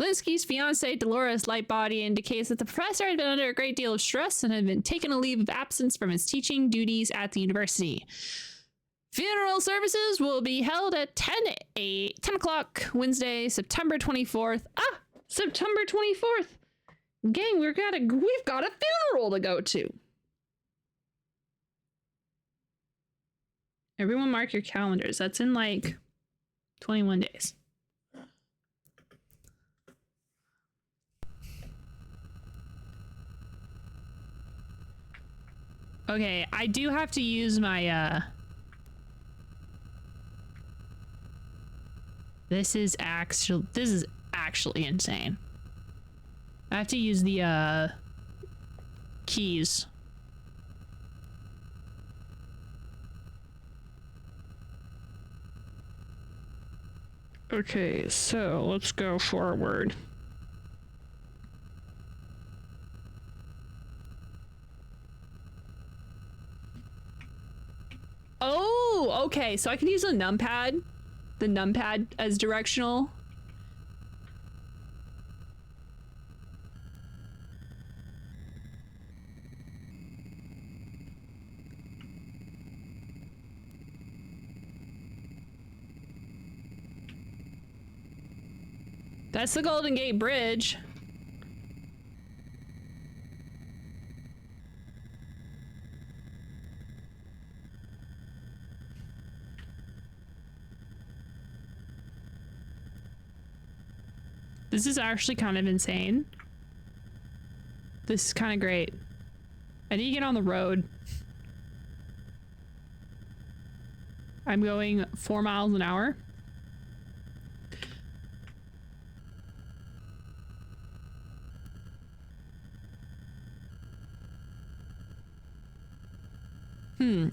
Linsky's fiancée Dolores Lightbody indicates that the professor had been under a great deal of stress and had been taking a leave of absence from his teaching duties at the university. Funeral services will be held at 10 o'clock Wednesday, September 24th. September 24th. Gang, we've got a funeral to go to. Everyone mark your calendars. That's in like 21 days. Okay, I do have to use my, This is actually insane. I have to use the, keys. Okay, so let's go forward. Oh, okay, so I can use the numpad as directional. That's the Golden Gate Bridge. This is actually kind of insane. This is kind of great. I need to get on the road. I'm going 4 miles an hour.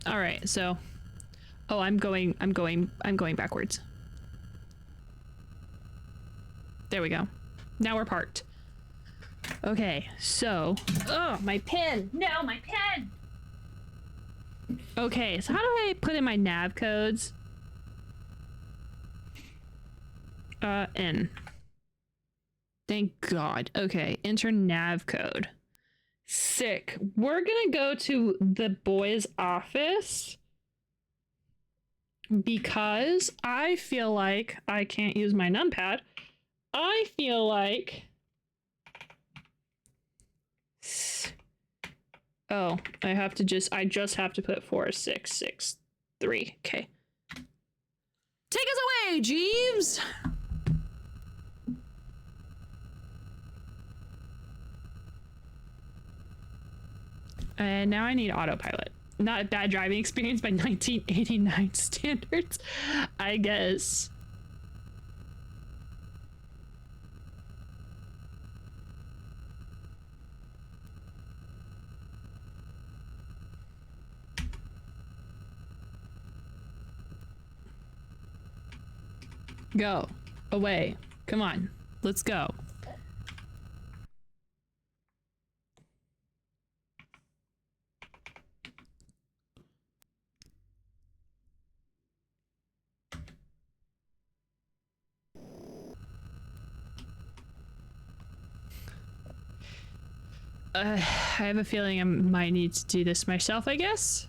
All right. So, oh, I'm going backwards. There we go. Now we're parked. Okay, so... Oh, my pen! No, my pen! Okay, so how do I put in my nav codes? N. Thank God. Okay, enter nav code. Sick. We're gonna go to the boys' office because I feel like I can't use my numpad. I feel like... Oh, I just have to put 4663. Okay. Take us away, Jeeves! And now I need autopilot. Not a bad driving experience by 1989 standards, I guess. Go. Away. Come on. Let's go. I have a feeling I might need to do this myself, I guess.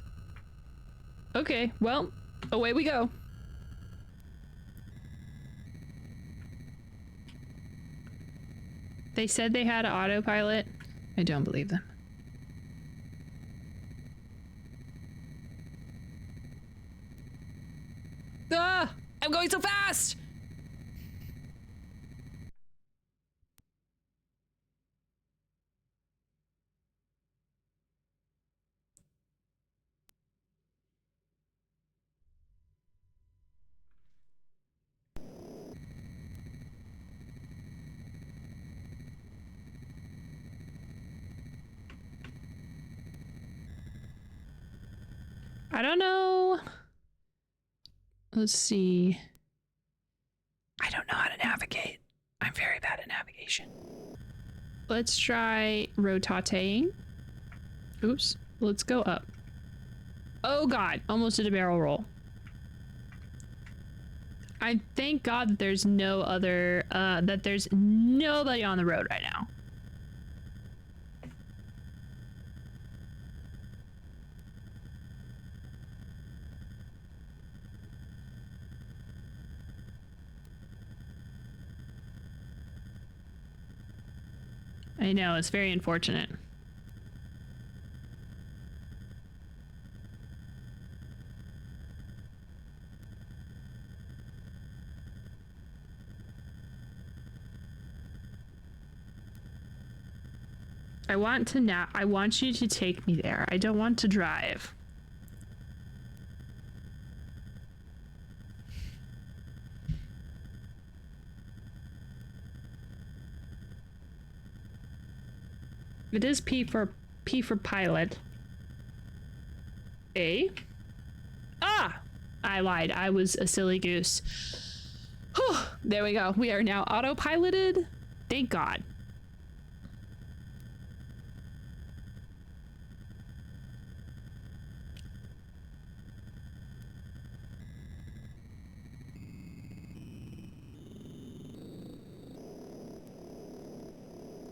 Okay, well, away we go. They said they had autopilot. I don't believe them. Ah! I'm going so fast! I don't know. Let's see. I don't know how to navigate. I'm very bad at navigation. Let's try rotating. Oops. Let's go up. Oh god, almost did a barrel roll. I thank God that there's no other, that there's nobody on the road right now. I know, it's very unfortunate. I want you to take me there. I don't want to drive. It is P for pilot. A. Ah! I lied. I was a silly goose. Whew, there we go. We are now autopiloted. Thank God.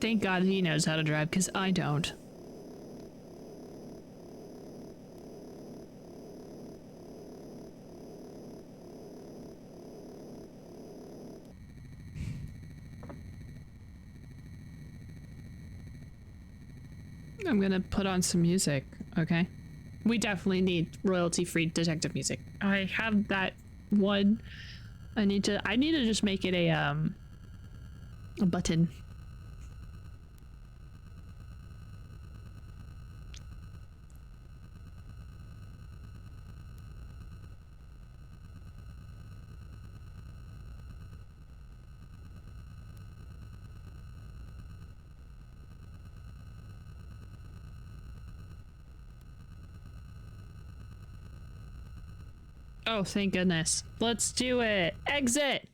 Thank God he knows how to drive, because I don't. I'm gonna put on some music, okay? We definitely need royalty-free detective music. I have that one. I need to just make it a button. Oh, thank goodness. Let's do it. Exit.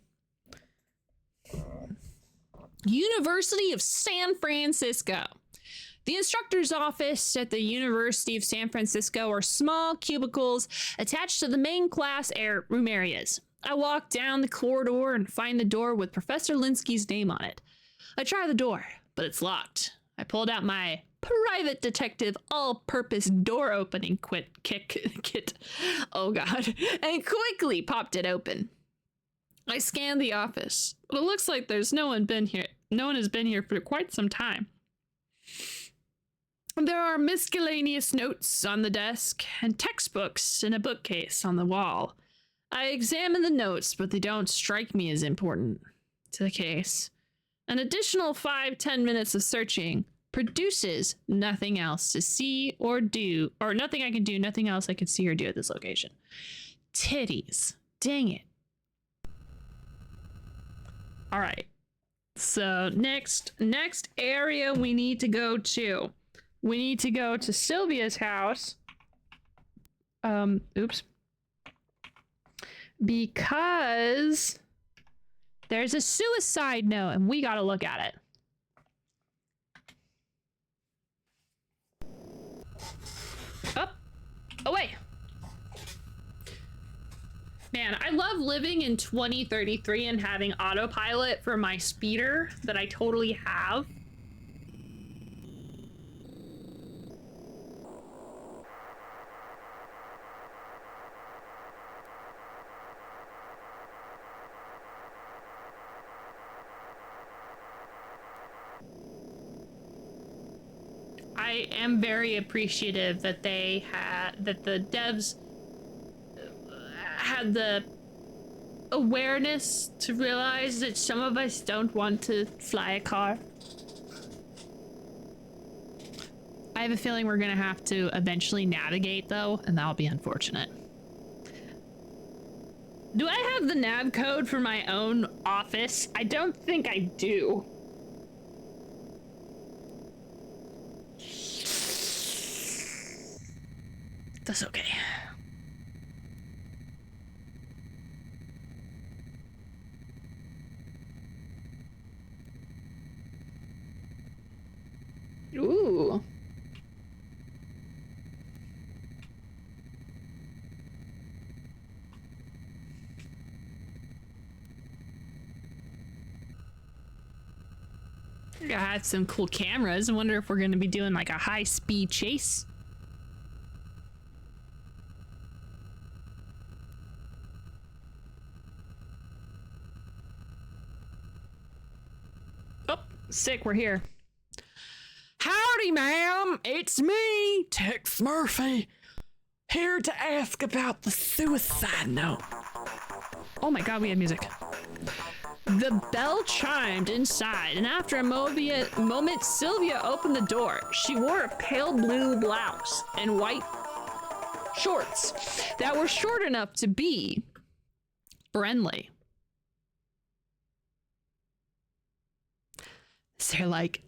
University of San Francisco. The instructor's office at the University of San Francisco are small cubicles attached to the main class room areas. I walk down the corridor and find the door with Professor Linsky's name on it. I try the door, but it's locked. I pulled out my private detective all-purpose door opening kit. Oh god. And quickly popped it open. I scanned the office, but it looks like there's no one has been here for quite some time. There are miscellaneous notes on the desk and textbooks in a bookcase on the wall. I examine the notes, but they don't strike me as important to the case. An additional 5-10 minutes of searching produces nothing else to see or do, or nothing I can do, nothing else I can see or do at this location. Titties. Dang it. All right. So next area we need to go to. We need to go to Sylvia's house. Oops. Because there's a suicide note and we gotta look at it. Up. Away. Man, I love living in 2033 and having autopilot for my speeder that I totally have. I am very appreciative that the devs had the awareness to realize that some of us don't want to fly a car. I have a feeling we're gonna have to eventually navigate though, and that'll be unfortunate. Do I have the nav code for my own office? I don't think I do. That's okay. Ooh. I had some cool cameras. I wonder if we're going to be doing like a high-speed chase. Oh, sick, we're here. Howdy, ma'am. It's me, Tex Murphy, here to ask about the suicide note. Oh my god, we had music. The bell chimed inside, and after a moment, Sylvia opened the door. She wore a pale blue blouse and white shorts that were short enough to be friendly. Is there like...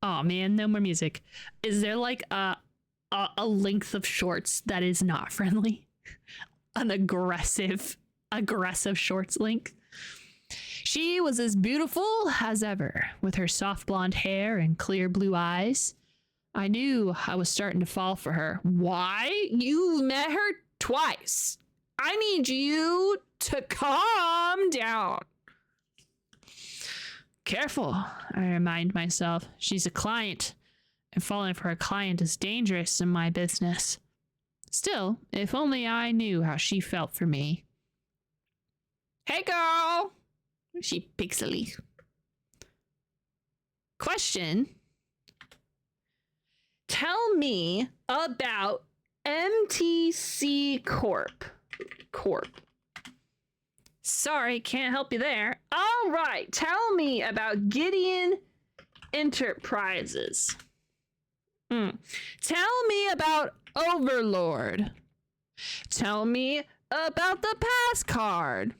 Oh man, no more music. Is there like a length of shorts that is not friendly? An aggressive shorts length? She was as beautiful as ever, with her soft blonde hair and clear blue eyes. I knew I was starting to fall for her. Why? You met her twice. I need you to calm down. Careful, I remind myself. She's a client, and falling for a client is dangerous in my business. Still, if only I knew how she felt for me. Hey girl! She pixely. Question. Tell me about MTC Corp. Sorry, can't help you there. All right, tell me about Gideon Enterprises. Tell me about Overlord. Tell me about the pass card.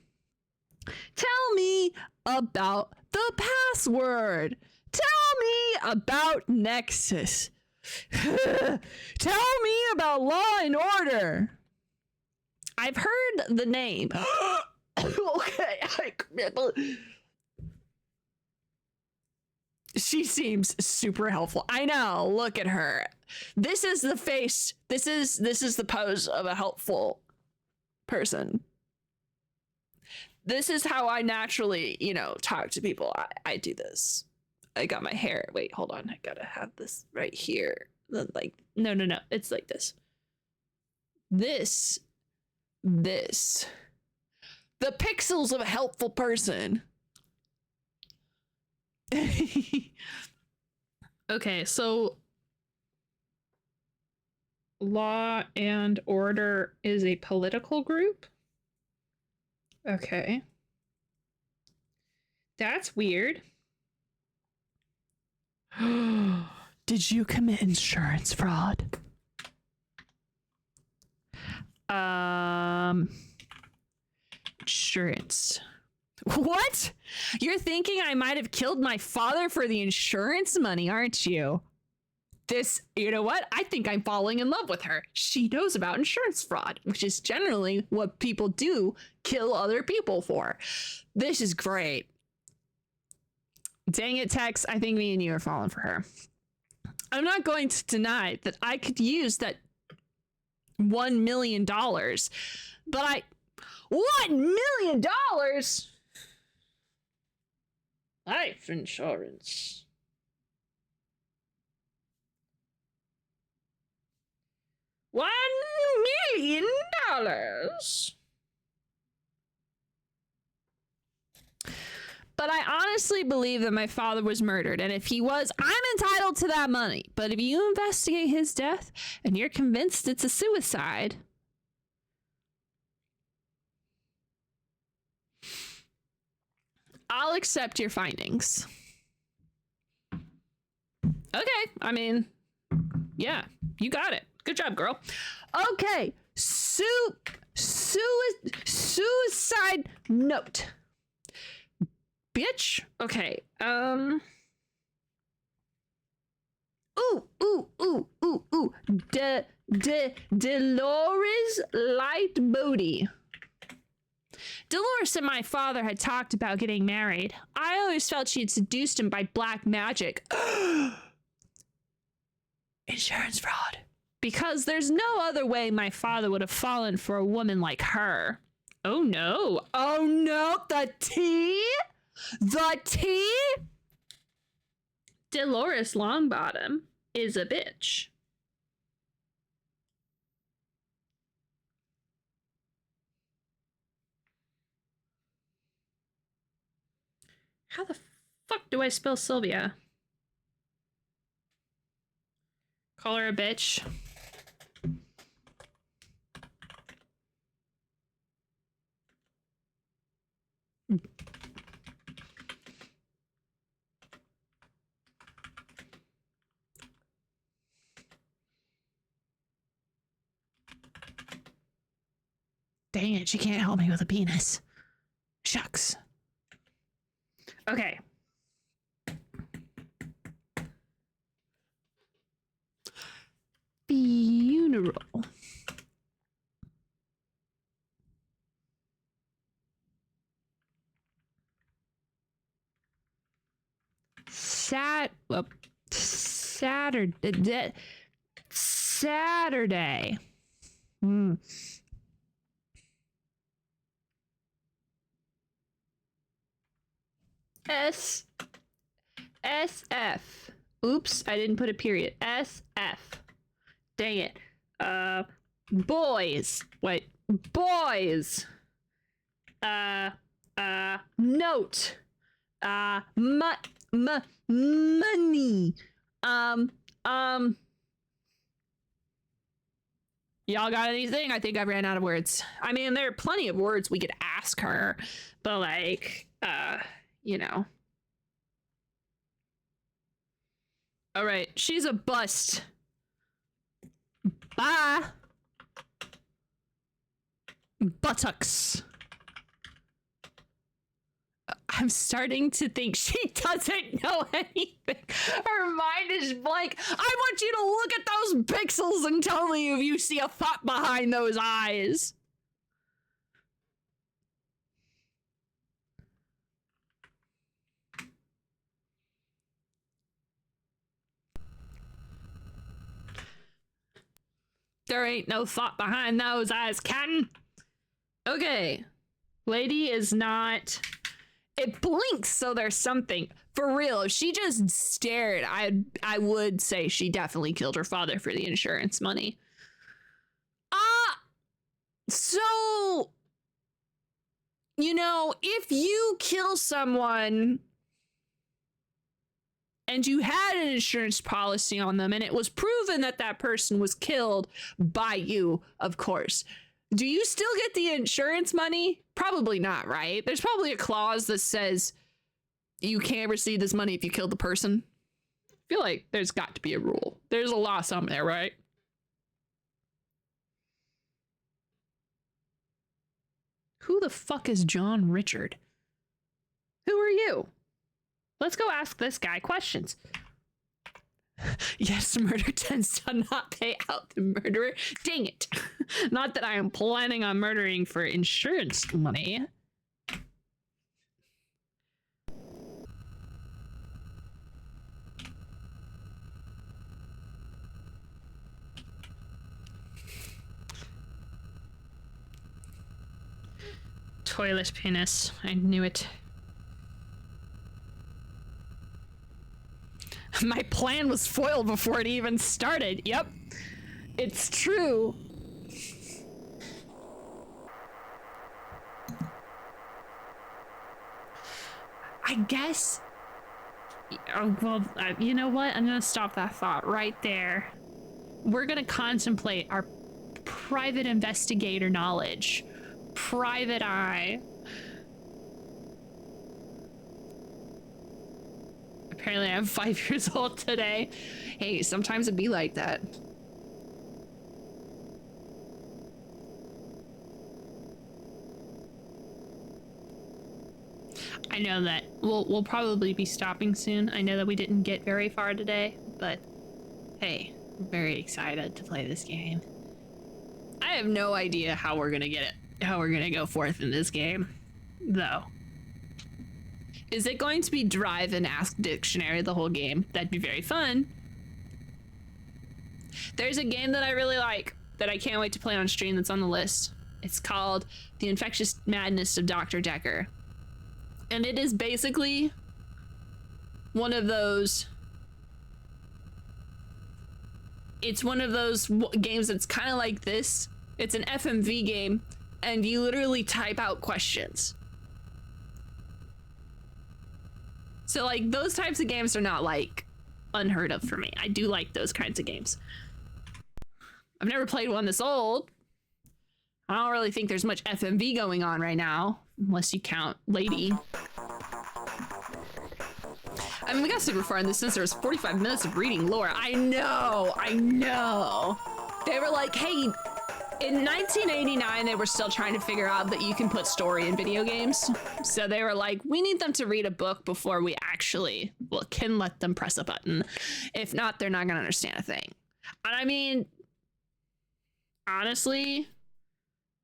Tell me about the password. Tell me about Nexus. Tell me about Law and Order. I've heard the name. Okay, she seems super helpful. I know. Look at her. This is the face. This is the pose of a helpful person. This is how I naturally, talk to people. I do this. I got my hair. Wait, hold on. I gotta have this right here. Like, no. It's like this. This. The pixels of a helpful person. Okay, so Law and Order is a political group? Okay. That's weird. Did you commit insurance fraud? Insurance. What? You're thinking I might have killed my father for the insurance money, aren't you? You know what? I think I'm falling in love with her. She knows about insurance fraud, which is generally what people do kill other people for. This is great. Dang it, Tex. I think me and you are falling for her. I'm not going to deny that I could use that $1 million, but $1 million? Life insurance. $1 million. But I honestly believe that my father was murdered, and if he was, I'm entitled to that money. But if you investigate his death and you're convinced it's a suicide, I'll accept your findings. Okay, I mean, yeah, you got it. Good job, girl. Okay, suicide note. Bitch. Okay. Ooh. Dolores Light Bodie. Dolores and my father had talked about getting married. I always felt she had seduced him by black magic. Insurance fraud. Because there's no other way my father would have fallen for a woman like her. Oh no. Oh no. The tea? The tea? Dolores Longbottom is a bitch. How the fuck do I spell Sylvia? Call her a bitch. Dang it, she can't help me with a penis. Shucks. Okay. Funeral. Saturday. SF. Oops, I didn't put a period. SF. Dang it. Boys. Wait. Boys. Note. Money. Y'all got anything? I think I ran out of words. I mean, there are plenty of words we could ask her, but like, you know. All right, she's a bust. Bye. Buttocks. I'm starting to think she doesn't know anything. Her mind is blank. I want you to look at those pixels and tell me if you see a thought behind those eyes. There ain't no thought behind those eyes, Captain. Okay. Lady is not... It blinks, so there's something. For real, if she just stared, I would say she definitely killed her father for the insurance money. So... You know, if you kill someone... and you had an insurance policy on them, and it was proven that that person was killed by you, of course. Do you still get the insurance money? Probably not, right? There's probably a clause that says you can't receive this money if you killed the person. I feel like there's got to be a rule. There's a law somewhere, right? Who the fuck is John Richard? Who are you? Let's go ask this guy questions. Yes, murder tends to not pay out the murderer. Dang it. Not that I am planning on murdering for insurance money. Toilet penis. I knew it. My plan was foiled before it even started. Yep. It's true. I guess. Oh, well, you know what? I'm gonna stop that thought right there. We're gonna contemplate our private investigator knowledge. Private eye. Apparently I'm 5 years old today. Hey, sometimes it'd be like that. I know that we'll probably be stopping soon. I know that we didn't get very far today, but hey, I'm very excited to play this game. I have no idea how we're gonna get it, how we're gonna go forth in this game, though. Is it going to be drive and ask dictionary the whole game? That'd be very fun. There's a game that I really like that I can't wait to play on stream that's on the list. It's called The Infectious Madness of Dr. Decker. And it is basically one of those... It's one of those games that's kind of like this. It's an FMV game, and you literally type out questions. So, like, those types of games are not, like, unheard of for me. I do like those kinds of games. I've never played one this old. I don't really think there's much FMV going on right now, unless you count Lady. I mean, we got super far in this since there was 45 minutes of reading lore. I know. They were like, hey, in 1989, they were still trying to figure out that you can put story in video games. So they were like, we need them to read a book before we actually, can let them press a button. If not, they're not gonna understand a thing. And I mean, honestly,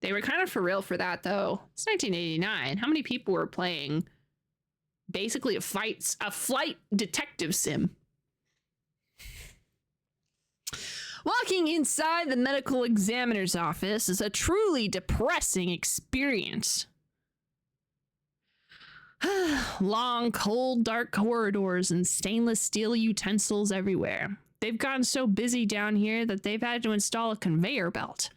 they were kind of for real for that, though. It's 1989. How many people were playing basically a flight detective sim? Walking inside the medical examiner's office is a truly depressing experience. Long, cold, dark corridors and stainless steel utensils everywhere. They've gotten so busy down here that they've had to install a conveyor belt.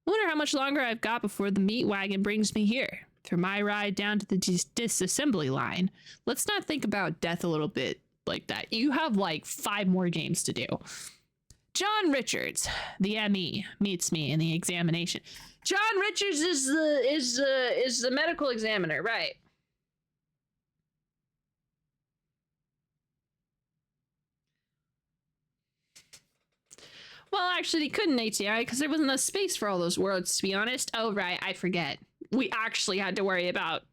I wonder how much longer I've got before the meat wagon brings me here, for my ride down to the disassembly line. Let's not think about death a little bit like that. You have like 5 more games to do. John Richards, the ME, meets me in the examination. John Richards is the medical examiner, right? Well, actually, he couldn't ATI because there wasn't enough space for all those words, to be honest. Oh, right, I forget. We actually had to worry about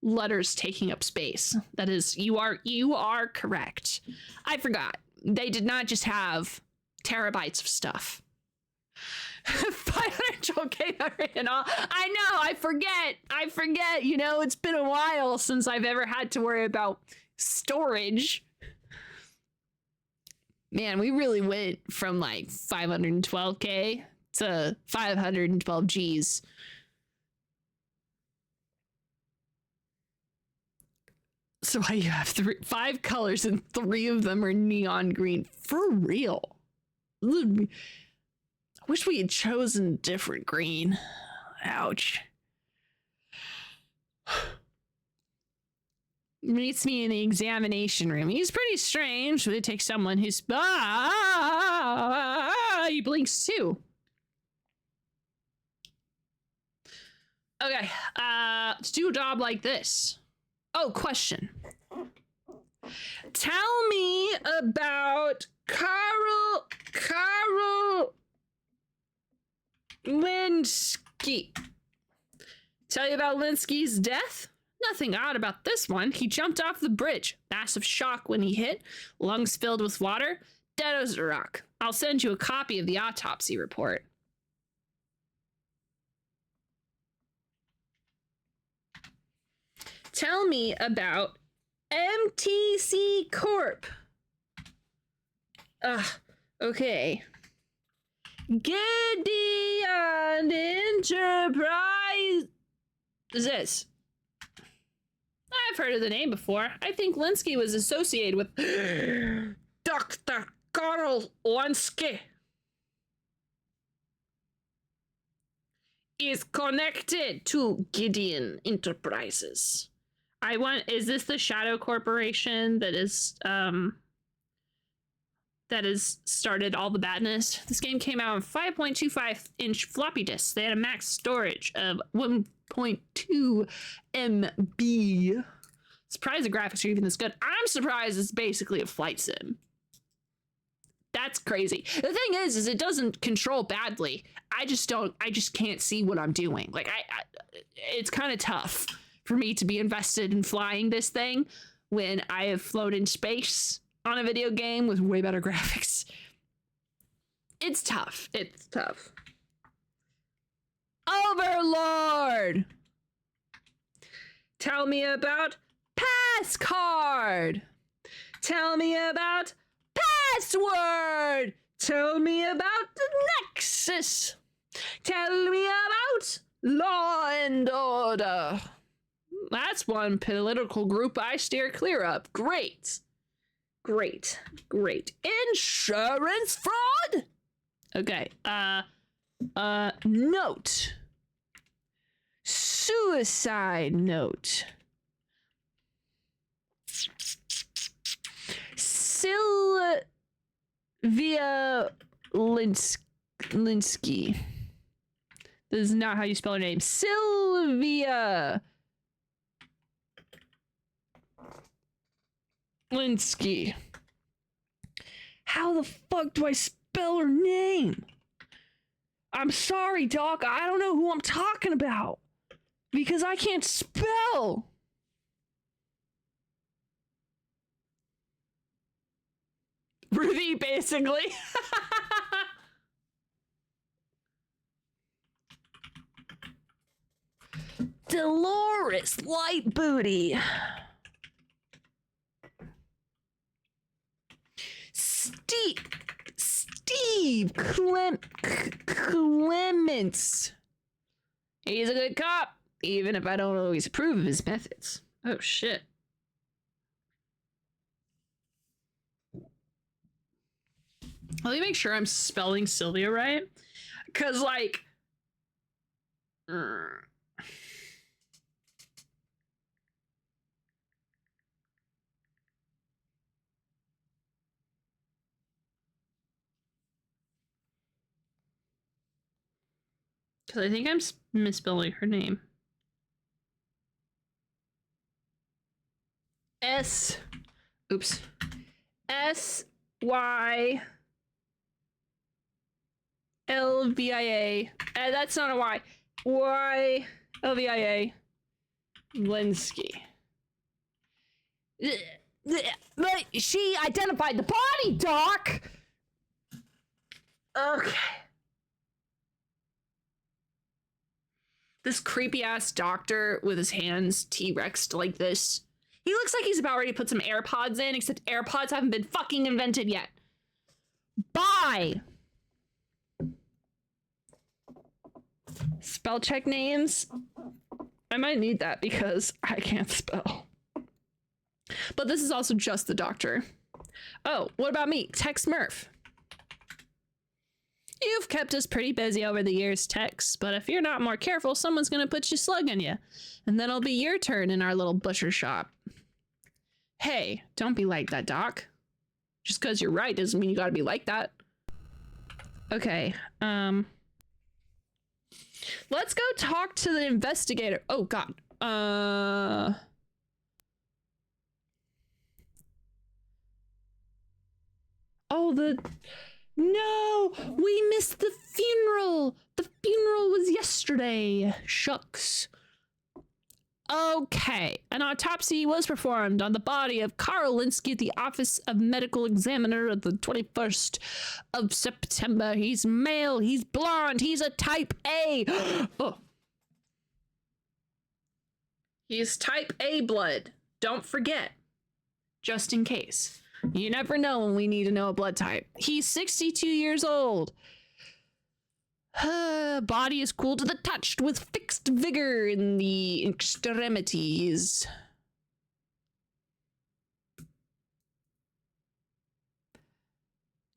letters taking up space. That is, you are correct. I forgot. They did not just have terabytes of stuff. 500 KB and all. I know, I forget. You know, it's been a while since I've ever had to worry about storage. Man, we really went from like 512K to 512 Gs. So why you have 5 colors and 3 of them are neon green? For real. I wish we had chosen different green. Ouch. Meets me in the examination room. He's pretty strange. It takes someone who's... he blinks too. Okay, to do a job like this. Oh, question. Tell me about Carl Linsky. Tell you about Linsky's death? Nothing odd about this one. He jumped off the bridge. Massive shock when he hit. Lungs filled with water. Dead as a rock. I'll send you a copy of the autopsy report. Tell me about MTC Corp. Okay. Gideon Enterprise. Is this? I've heard of the name before. I think Linsky was associated with Dr. Carl Linsky. Is connected to Gideon Enterprises. Is this the Shadow Corporation that has started all the badness? This game came out on 5.25-inch floppy disks. They had a max storage of 1.2 MB. Surprised the graphics are even this good. I'm surprised it's basically a flight sim. That's crazy. The thing is it doesn't control badly. I just can't see what I'm doing. Like it's kind of tough for me to be invested in flying this thing when I have flown in space on a video game with way better graphics. It's tough. It's tough. Overlord! Tell me about passcard! Tell me about password! Tell me about the Nexus! Tell me about Law and Order! That's one political group I steer clear of. Great. Great. Great. Insurance fraud? Okay. Note. Suicide note. Sylvia Linsky. This is not how you spell her name. Sylvia Linsky. How the fuck do I spell her name? I'm sorry, Doc. I don't know who I'm talking about. Because I can't spell. Ruthie, basically. Dolores Light Booty. Steve Clements. He's a good cop, even if I don't always approve of his methods. Oh shit. Let me make sure I'm spelling Sylvia right. Cause like because I think I'm misspelling her name. S-Y-L-V-I-A. That's not a Y. Y-L-V-I-A. Linsky. But she identified the body, Doc! Okay. This creepy ass doctor with his hands T-Rexed like this. He looks like he's about ready to put some AirPods in, except AirPods haven't been fucking invented yet. Bye! Spell check names. I might need that because I can't spell. But this is also just the doctor. Oh, what about me? Tex Murph. You've kept us pretty busy over the years, Tex, but if you're not more careful, someone's gonna put your slug on you. And then it'll be your turn in our little butcher shop. Hey, don't be like that, Doc. Just because you're right doesn't mean you gotta be like that. Okay, let's go talk to the investigator. Oh, God. Oh, No! We missed the funeral! The funeral was yesterday. Shucks. Okay. An autopsy was performed on the body of Carl Linsky at the Office of Medical Examiner of the 21st of September. He's male. He's blonde. He's a type A. Oh. He's type A blood. Don't forget. Just in case. You never know when we need to know a blood type. He's 62 years old. Body is cool to the touch with fixed vigor in the extremities.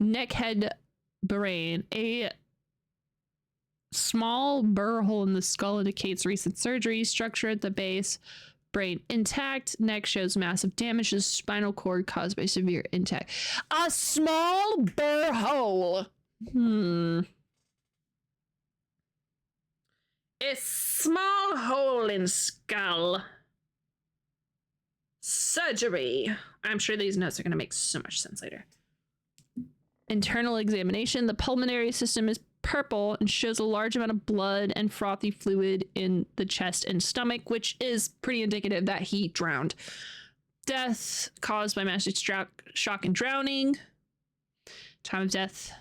Neck, head, brain. A small burr hole in the skull indicates recent surgery. Structure at the base. Brain intact. Neck shows massive damage to the spinal cord caused by severe impact. A small burr hole. A small hole in skull. Surgery. I'm sure these notes are going to make so much sense later. Internal examination. The pulmonary system is purple and shows a large amount of blood and frothy fluid in the chest and stomach, which is pretty indicative that he drowned. Death caused by massive shock and drowning. Time of death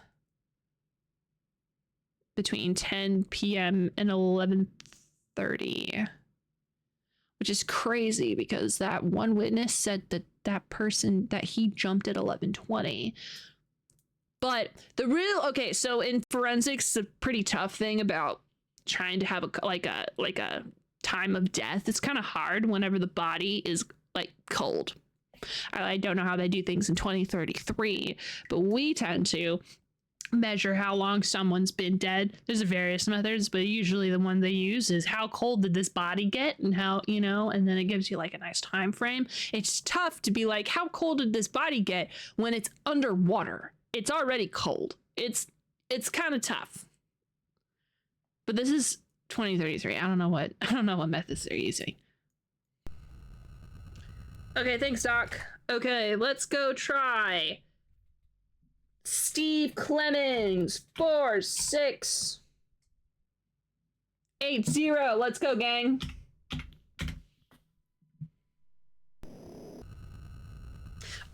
between 10 p.m. and 11:30, which is crazy because that one witness said that that he jumped at 11:20. But okay, so in forensics, the pretty tough thing about trying to have a time of death, it's kind of hard whenever the body is like cold. I don't know how they do things in 2033, but we tend to measure how long someone's been dead. There's various methods, but usually the one they use is how cold did this body get, and how, and then it gives you like a nice time frame. It's tough to be like, how cold did this body get when it's underwater? It's already cold. It's kind of tough. But this is 2033. I don't know what methods they're using. Okay, thanks, Doc. Okay, let's go try Steve Clemmings. 4680. Let's go, gang.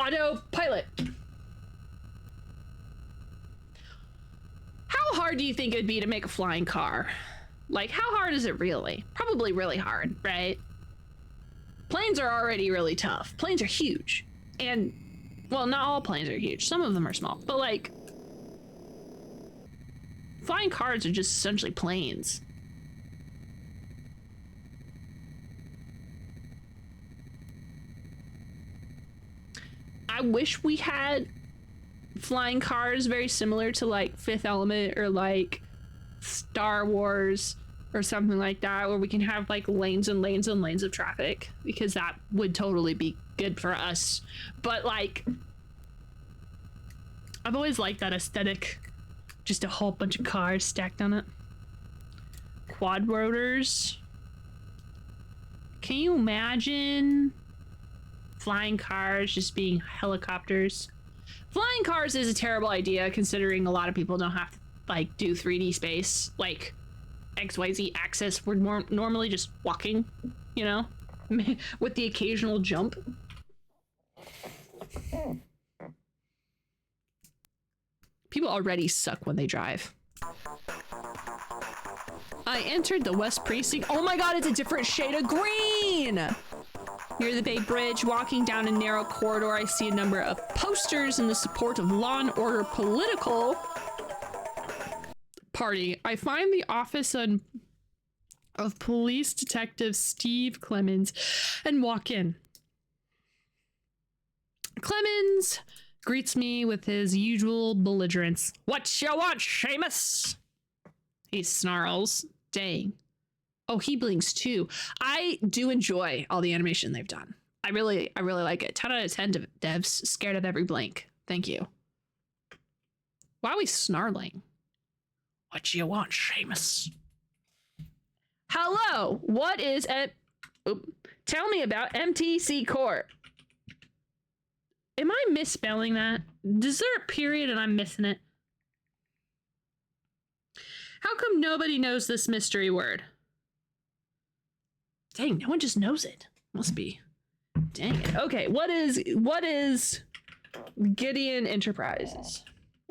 Autopilot. How hard do you think it'd be to make a flying car? Like, how hard is it really? Probably really hard, right? Planes are already really tough. Planes are huge. And, well, not all planes are huge. Some of them are small. But, like, flying cars are just essentially planes. I wish we had flying cars very similar to like Fifth Element or like Star Wars or something like that, where we can have like lanes and lanes and lanes of traffic, because that would totally be good for us. But like, I've always liked that aesthetic, just a whole bunch of cars stacked on it. Quad rotors. Can you imagine flying cars just being helicopters? Flying cars is a terrible idea, considering a lot of people don't have to like do 3D space, like XYZ axis. We're more normally just walking, with the occasional jump. People already suck when they drive. I entered the West Precinct. Oh my god, it's a different shade of green! Near the Bay Bridge, walking down a narrow corridor, I see a number of posters in the support of Law and Order political party. I find the office of Police Detective Steve Clemmings and walk in. Clemmings greets me with his usual belligerence. What you want, Seamus? He snarls. Dang. Oh, he blinks too. I do enjoy all the animation they've done. I really like it. 10 out of 10 devs. Scared of every blink. Thank you. Why are we snarling? What you want, Seamus? Hello. What is tell me about MTC Corp. Am I misspelling that? Is there a period and I'm missing it? How come nobody knows this mystery word? Dang, no one just knows it. Must be. Dang it. Okay, what is Gideon Enterprises?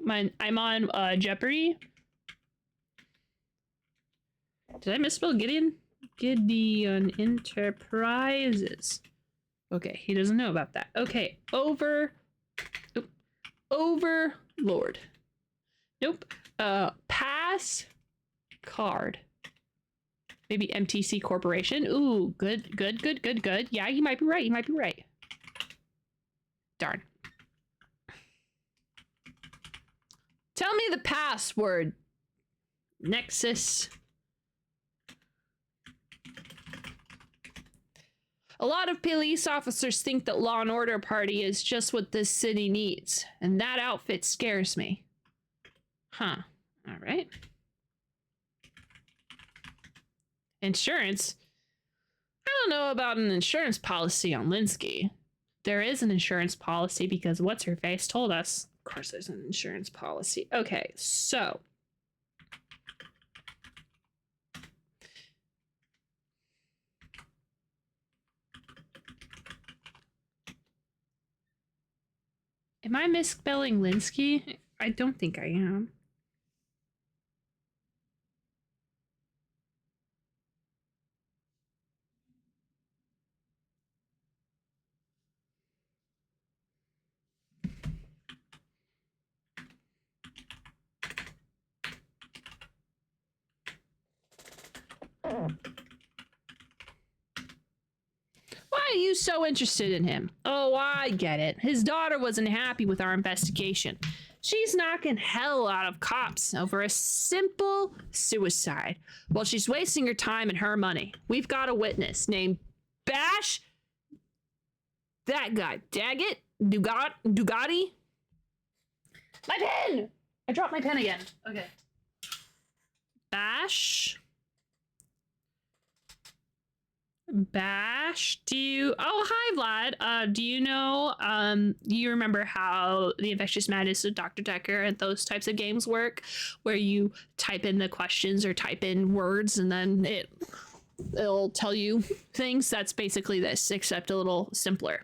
I'm on Jeopardy. Did I misspell Gideon? Gideon Enterprises. Okay, he doesn't know about that. Okay, Overlord. Nope. Pass card. Maybe MTC Corporation. Ooh, good. Yeah, you might be right. Darn. Tell me the password. Nexus. A lot of police officers think that Law and Order Party is just what this city needs, and that outfit scares me. Huh. All right. Insurance? I don't know about an insurance policy on Linsky. There is an insurance policy because What's-Her-Face told us. Of course there's an insurance policy. Okay, so... Am I misspelling Linsky? I don't think I am. Why are you so interested in him? Oh, I get it. His daughter wasn't happy with our investigation. She's knocking hell out of cops over a simple suicide while she's wasting her time and her money. We've got a witness named Bash. That guy. Daggett? Dugatti? My pen! I dropped my pen again. Okay. Bash. Do you... Oh, hi, Vlad. Do you know, you remember how the Infectious Madness of Dr. Decker and those types of games work, where you type in the questions or type in words and then it'll tell you things? That's basically this, except a little simpler.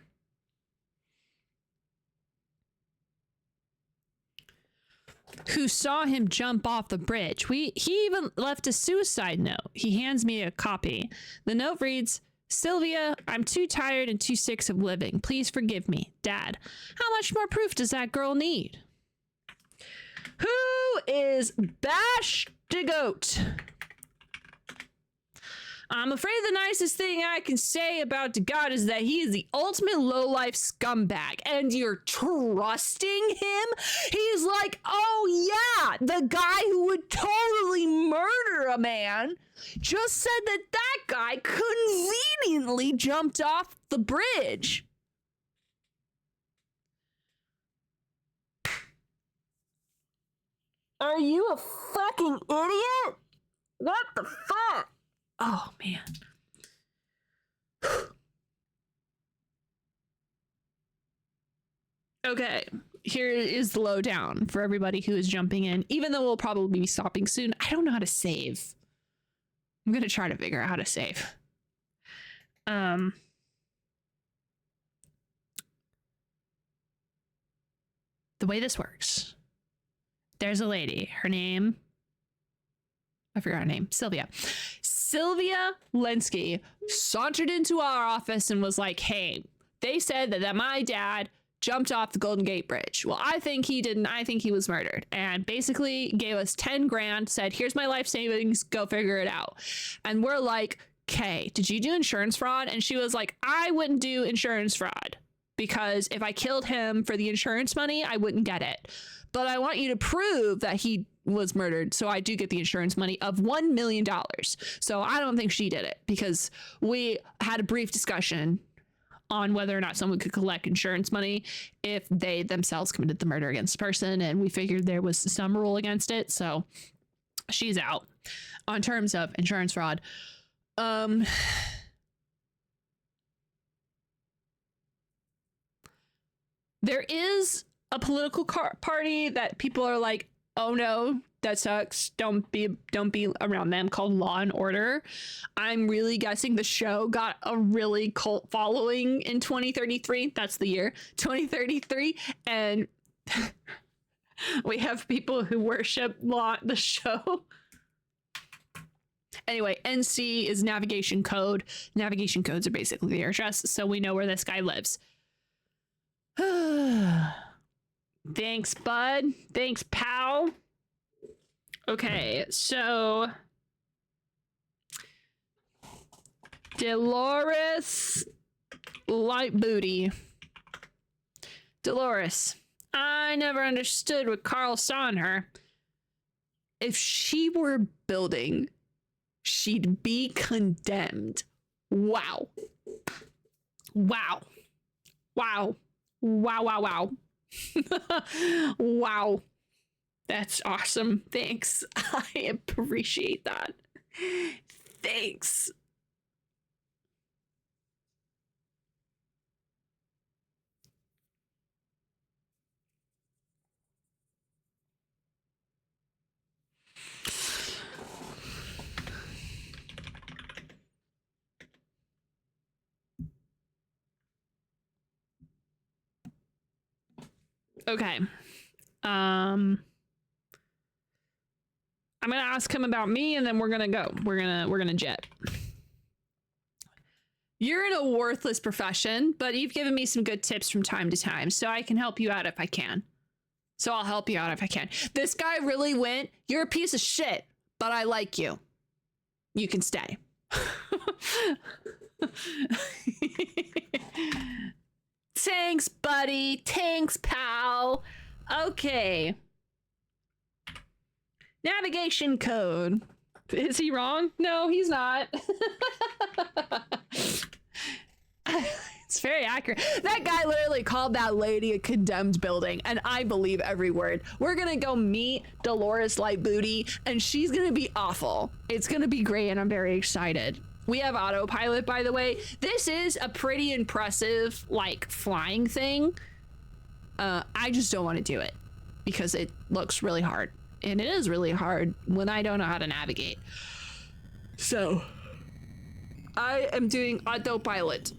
Who saw him jump off the bridge. He even left a suicide note. He hands me a copy. The note reads, Sylvia, I'm too tired and too sick of living. Please forgive me, Dad. How much more proof does that girl need? Who is Bash the Goat? I'm afraid the nicest thing I can say about God is that he is the ultimate lowlife scumbag, and you're trusting him? He's like, oh yeah, the guy who would totally murder a man just said that that guy conveniently jumped off the bridge. Are you a fucking idiot? What the fuck? Oh, man. Okay, here is the lowdown for everybody who is jumping in, even though we'll probably be stopping soon. I don't know how to save. I'm going to try to figure out how to save. The way this works, there's a lady, her name, I forgot her name, Sylvia Linsky sauntered into our office and was like, hey, they said that my dad jumped off the Golden Gate Bridge. Well, I think he didn't. I think he was murdered. And basically gave us 10 grand, said, here's my life savings, go figure it out. And we're like, okay, did you do insurance fraud? And she was like, I wouldn't do insurance fraud because if I killed him for the insurance money, I wouldn't get it. But I want you to prove that he was murdered, so I do get the insurance money of $1 million. So I don't think she did it because we had a brief discussion on whether or not someone could collect insurance money if they themselves committed the murder against a person, and we figured there was some rule against it, so she's out on terms of insurance fraud. There is a political party that people are like, oh no, that sucks, don't be around them, called Law and Order. I'm really guessing the show got a really cult following in 2033. That's the year 2033, and we have people who worship the show. Anyway, NC is navigation code. Navigation codes are basically the address, so we know where this guy lives. Thanks, bud. Thanks, pal. Okay, so Dolores Light Booty. Dolores, I never understood what Carl saw in her. If she were building, she'd be condemned. Wow. Wow. Wow. Wow, wow, wow. Wow. That's awesome. Thanks. I appreciate that. Thanks. Okay. I'm gonna ask him about me, and then we're gonna go. We're gonna jet. You're in a worthless profession, but you've given me some good tips from time to time, so I can help you out if I can. So I'll help you out if I can. This guy really went, you're a piece of shit, but I like you. You can stay. Thanks, buddy. Thanks, pal. Okay. Navigation code. Is he wrong? No, he's not. It's very accurate. That guy literally called that lady a condemned building, and I believe every word. We're gonna go meet Dolores Lightbooty, and she's gonna be awful. It's gonna be great, and I'm very excited. We have autopilot, by the way. This is a pretty impressive, like, flying thing. I just don't want to do it because it looks really hard. And it is really hard when I don't know how to navigate. So, I am doing autopilot.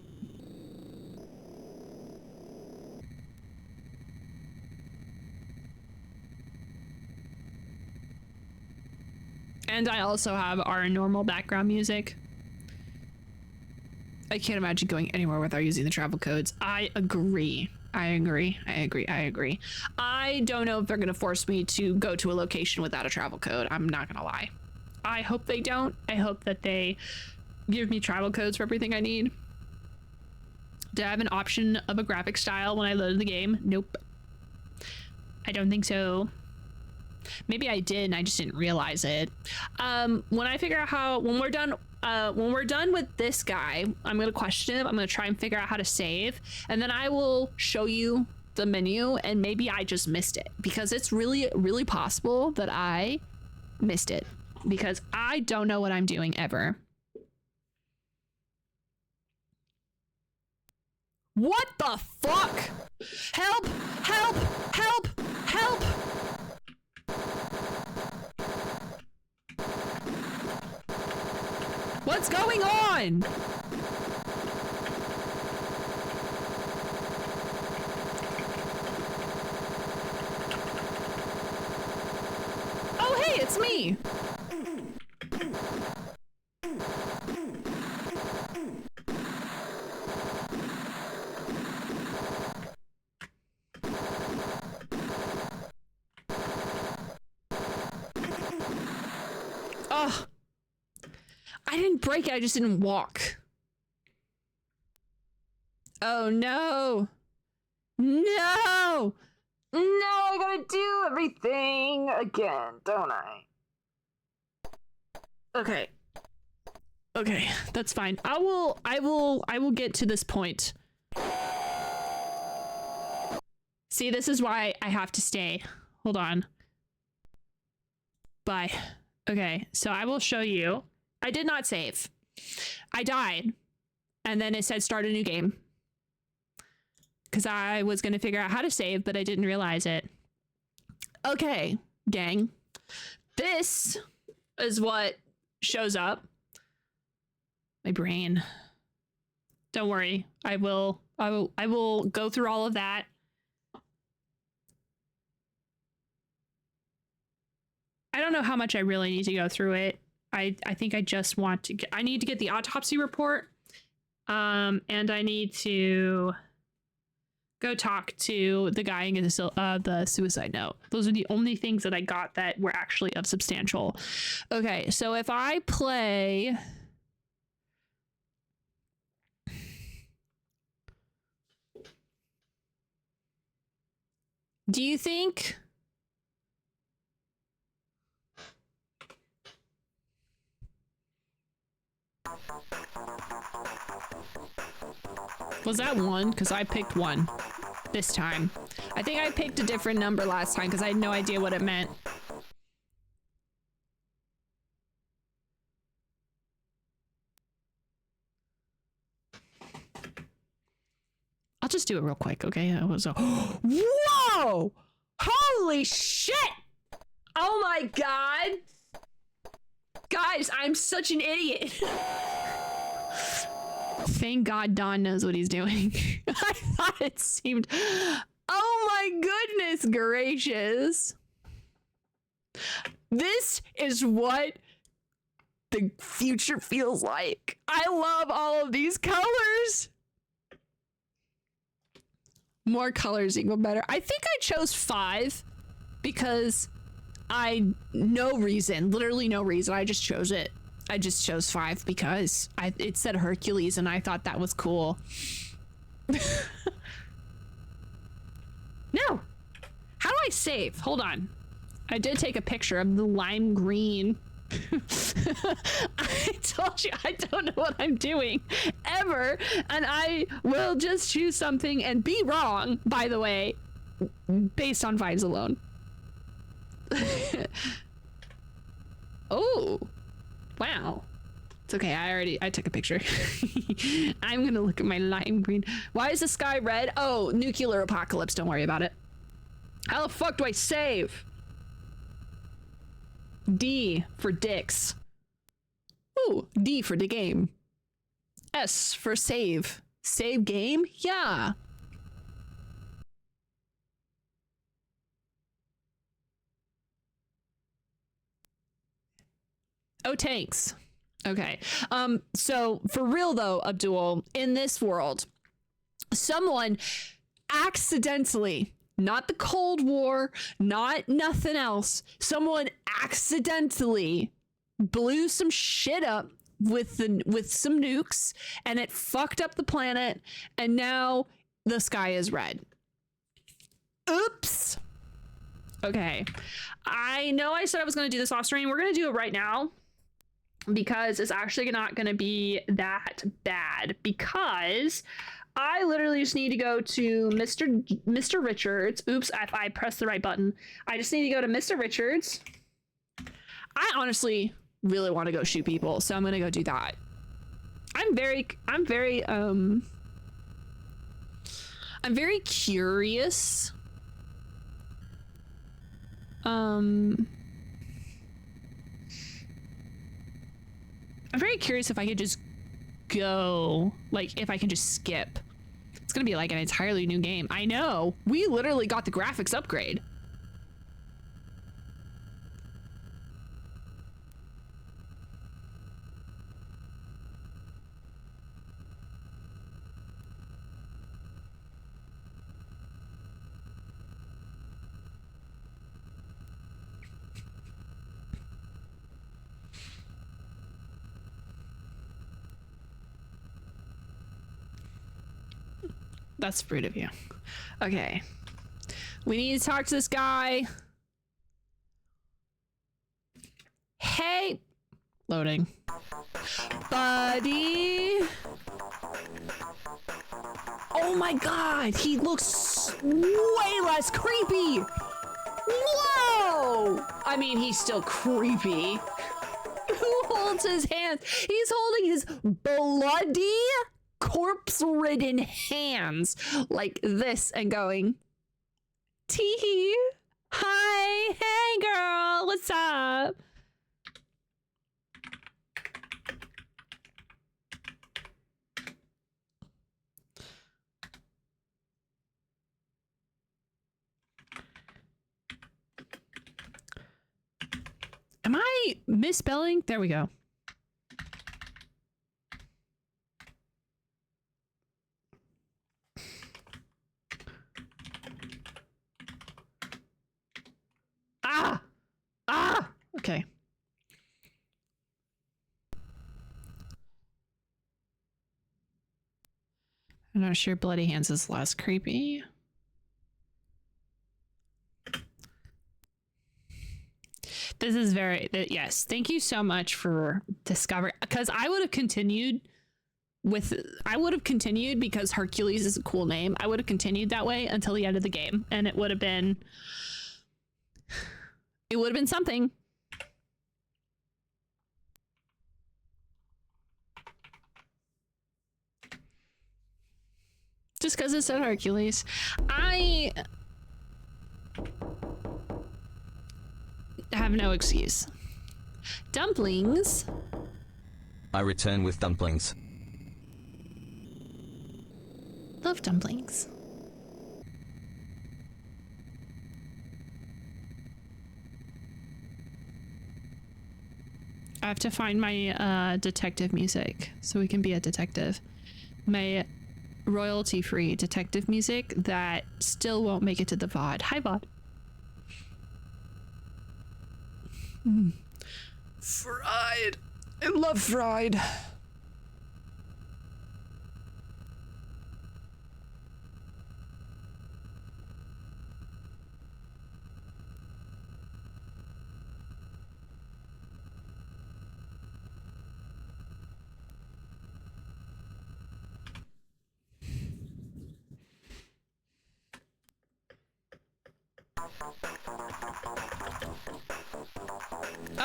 And I also have our normal background music. I can't imagine going anywhere without using the travel codes. I agree. I agree. I don't know if they're gonna force me to go to a location without a travel code. I'm not gonna lie. I hope they don't. I hope that they give me travel codes for everything I need. Do I have an option of a graphic style when I load the game? Nope. I don't think so. Maybe I did and I just didn't realize it. When I figure out how, when we're done with this guy, I'm gonna question him. I'm gonna try and figure out how to save, and then I will show you the menu, and maybe I just missed it, because it's really, really possible that I missed it, because I don't know what I'm doing ever. What the fuck? Help! Help! Help! Help! What's going on? Oh, hey, it's me. Oh. I didn't break it, I just didn't walk. Oh no. No! No, I gotta do everything again, don't I? Okay. Okay, that's fine. I will get to this point. See, this is why I have to stay. Hold on. Bye. Okay, so I will show you. I did not save. I died. And then it said start a new game. Because I was going to figure out how to save, but I didn't realize it. Okay, gang. This is what shows up. My brain. Don't worry. I will go through all of that. I don't know how much I really need to go through it. I think I just want to I need to get the autopsy report. And I need to go talk to the guy and get the suicide note. Those are the only things that I got that were actually of substantial. Okay, so if I play... Do you think... Was that 1? Because I picked 1 this time. I think I picked a different number last time because I had no idea what it meant. I'll just do it real quick, okay? That was a whoa! Holy shit! Oh my god! Guys, I'm such an idiot. Thank God Don knows what he's doing. I thought it seemed... Oh my goodness gracious. This is what the future feels like. I love all of these colors. More colors equal better. I think I chose 5 because literally no reason. I just chose it. I just chose 5 because it said Hercules and I thought that was cool. No. How do I save? Hold on. I did take a picture of the lime green. I told you I don't know what I'm doing ever, and I will just choose something and be wrong, by the way, based on vibes alone. Oh, wow. It's okay. I took a picture. I'm gonna look at my lime green. Why is the sky red? Oh, nuclear apocalypse. Don't worry about it. How the fuck do I save? D for dicks. Ooh, D for the game. S for save. Save game? Yeah. Oh, tanks. Okay. So for real though, Abdul, in this world, someone accidentally, not the Cold War, not nothing else, someone accidentally blew some shit up with some nukes and it fucked up the planet and now the sky is red. Oops. Okay. I know I said I was going to do this off stream. We're going to do it right now because it's actually not going to be that bad because I literally just need to go to Mr. Richards. Oops, I pressed the right button. I just need to go to Mr. Richards. I honestly really want to go shoot people, so I'm going to go do that. I'm very curious. I'm very curious if I could just go, like, if I can just skip. It's gonna be like an entirely new game. I know. We literally got the graphics upgrade. That's rude of you. Okay. We need to talk to this guy. Hey. Loading. Buddy. Oh my god. He looks way less creepy. Whoa. I mean, he's still creepy. Who holds his hands? He's holding his bloody corpse-ridden hands like this and going, tee, hi, hey girl, what's up? Am I misspelling? There we go. Okay. I'm not sure bloody hands is less creepy. This is very, yes. Thank you so much for discovering, because I would have continued I would have continued because Hercules is a cool name. I would have continued that way until the end of the game, and it would have been something. Just because it said Hercules. I have no excuse. Dumplings. I return with dumplings. Love dumplings. I have to find my detective music so we can be a detective. My royalty-free detective music that still won't make it to the VoD. Hi, VoD. Fried. I love fried.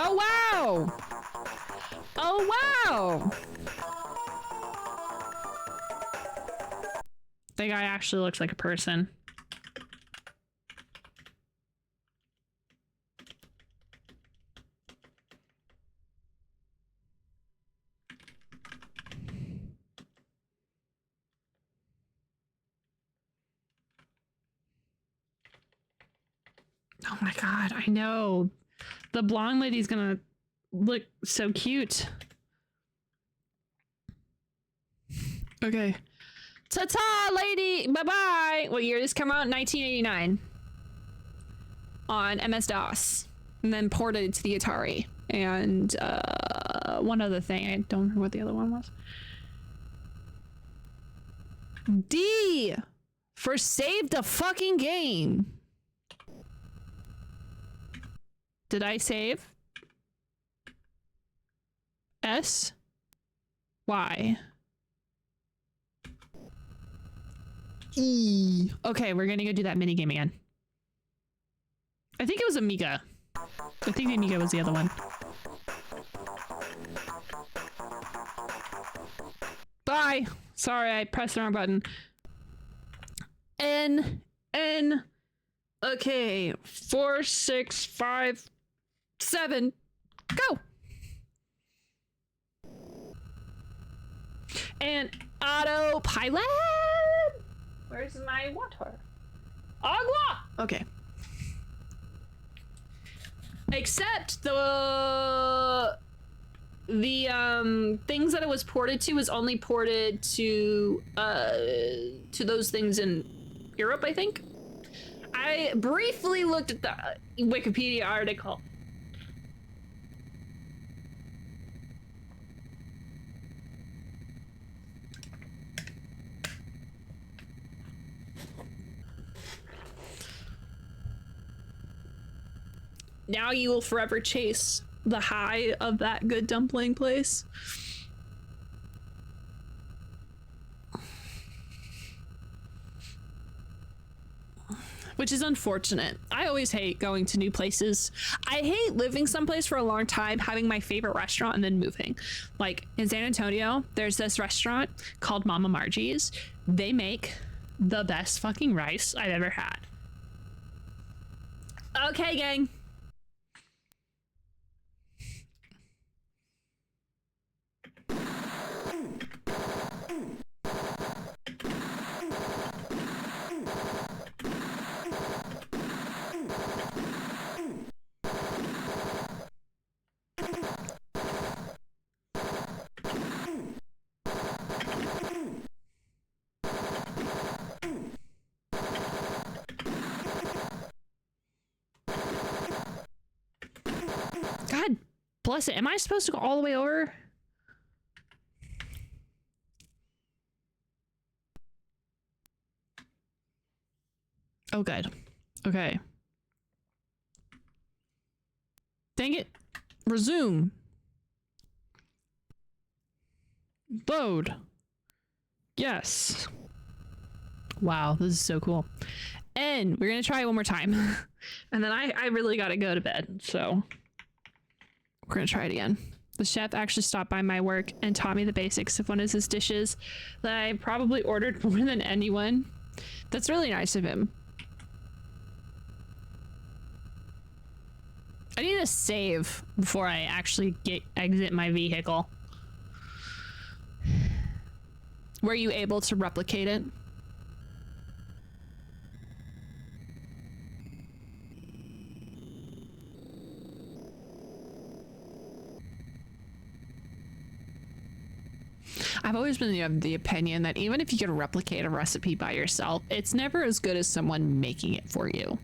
Oh, wow! Oh, wow! That guy actually looks like a person. Oh my god, I know. The blonde lady's gonna look so cute. Okay. Ta-ta, lady! Bye-bye! What year did this come out? 1989. On MS-DOS. And then ported to the Atari. And, one other thing. I don't remember what the other one was. D! For save the fucking game! Did I save? S? Y? E. Okay, we're gonna go do that mini game again. I think it was Amiga. I think the Amiga was the other one. Bye! Sorry, I pressed the wrong button. N. Okay, 4, 6, 5, 7. Go! And autopilot! Where's my water? Agua! Okay. Except the things that it was ported to was only ported to those things in Europe, I think. I briefly looked at the Wikipedia article. Now you will forever chase the high of that good dumpling place. Which is unfortunate. I always hate going to new places. I hate living someplace for a long time, having my favorite restaurant, and then moving. Like in San Antonio, there's this restaurant called Mama Margie's. They make the best fucking rice I've ever had. Okay, gang. God bless it. Am I supposed to go all the way over? Oh, good. Okay. Dang it. Resume. Load. Yes. Wow, this is so cool. And we're gonna try it one more time. And then I really gotta go to bed, so we're gonna try it again. The chef actually stopped by my work and taught me the basics of one of his dishes that I probably ordered more than anyone. That's really nice of him. I need to save before I actually exit my vehicle. Were you able to replicate it? I've always been of the opinion that even if you can replicate a recipe by yourself, it's never as good as someone making it for you.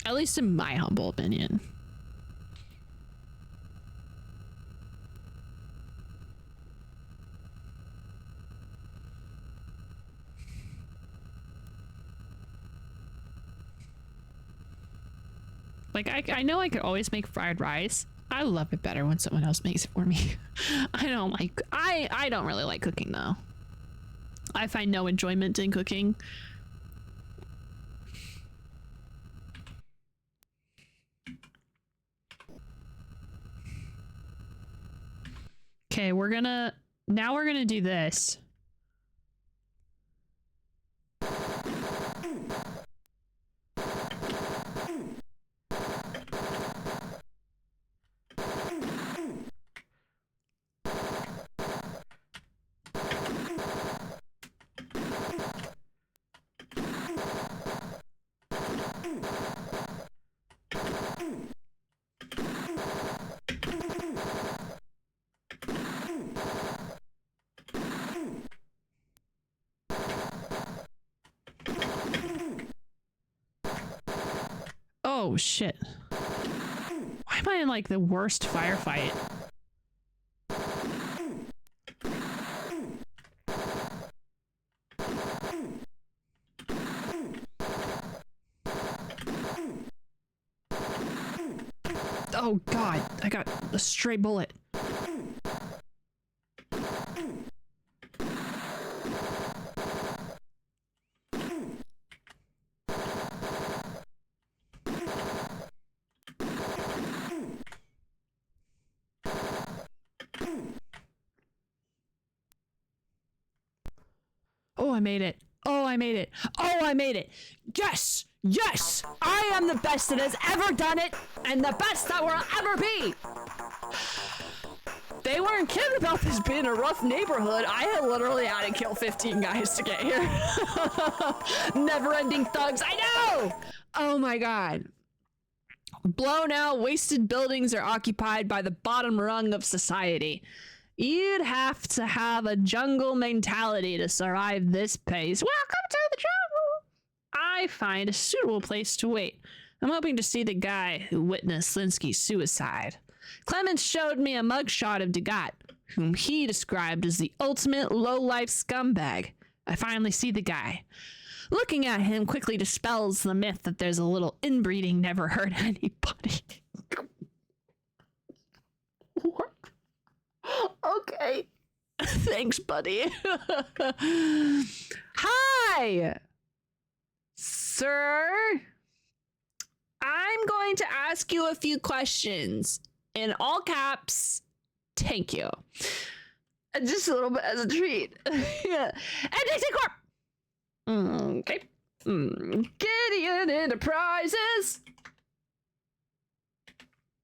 At least in my humble opinion. Like, I know I could always make fried rice. I love it better when someone else makes it for me. I don't really like cooking though. I find no enjoyment in cooking. Okay, we're gonna do this. Oh shit. Why am I in like the worst firefight? Oh god, I got a stray bullet. Oh, I made it. Oh, I made it. Oh, I made it. Yes! Yes! I am the best that has ever done it, and the best that will ever be! They weren't kidding about this being a rough neighborhood. I had literally had to kill 15 guys to get here. Never-ending thugs. I know! Oh my god. Blown out, wasted buildings are occupied by the bottom rung of society. You'd have to have a jungle mentality to survive this pace. Welcome to the jungle! I find a suitable place to wait. I'm hoping to see the guy who witnessed Linsky's suicide. Clemens showed me a mugshot of Degat, whom he described as the ultimate low-life scumbag. I finally see the guy. Looking at him quickly dispels the myth that there's a little inbreeding never hurt anybody. What? Okay. Thanks, buddy. Hi! Sir? I'm going to ask you a few questions. In all caps, thank you. Just a little bit as a treat. Yeah. NJC Corp! Okay. Gideon Enterprises!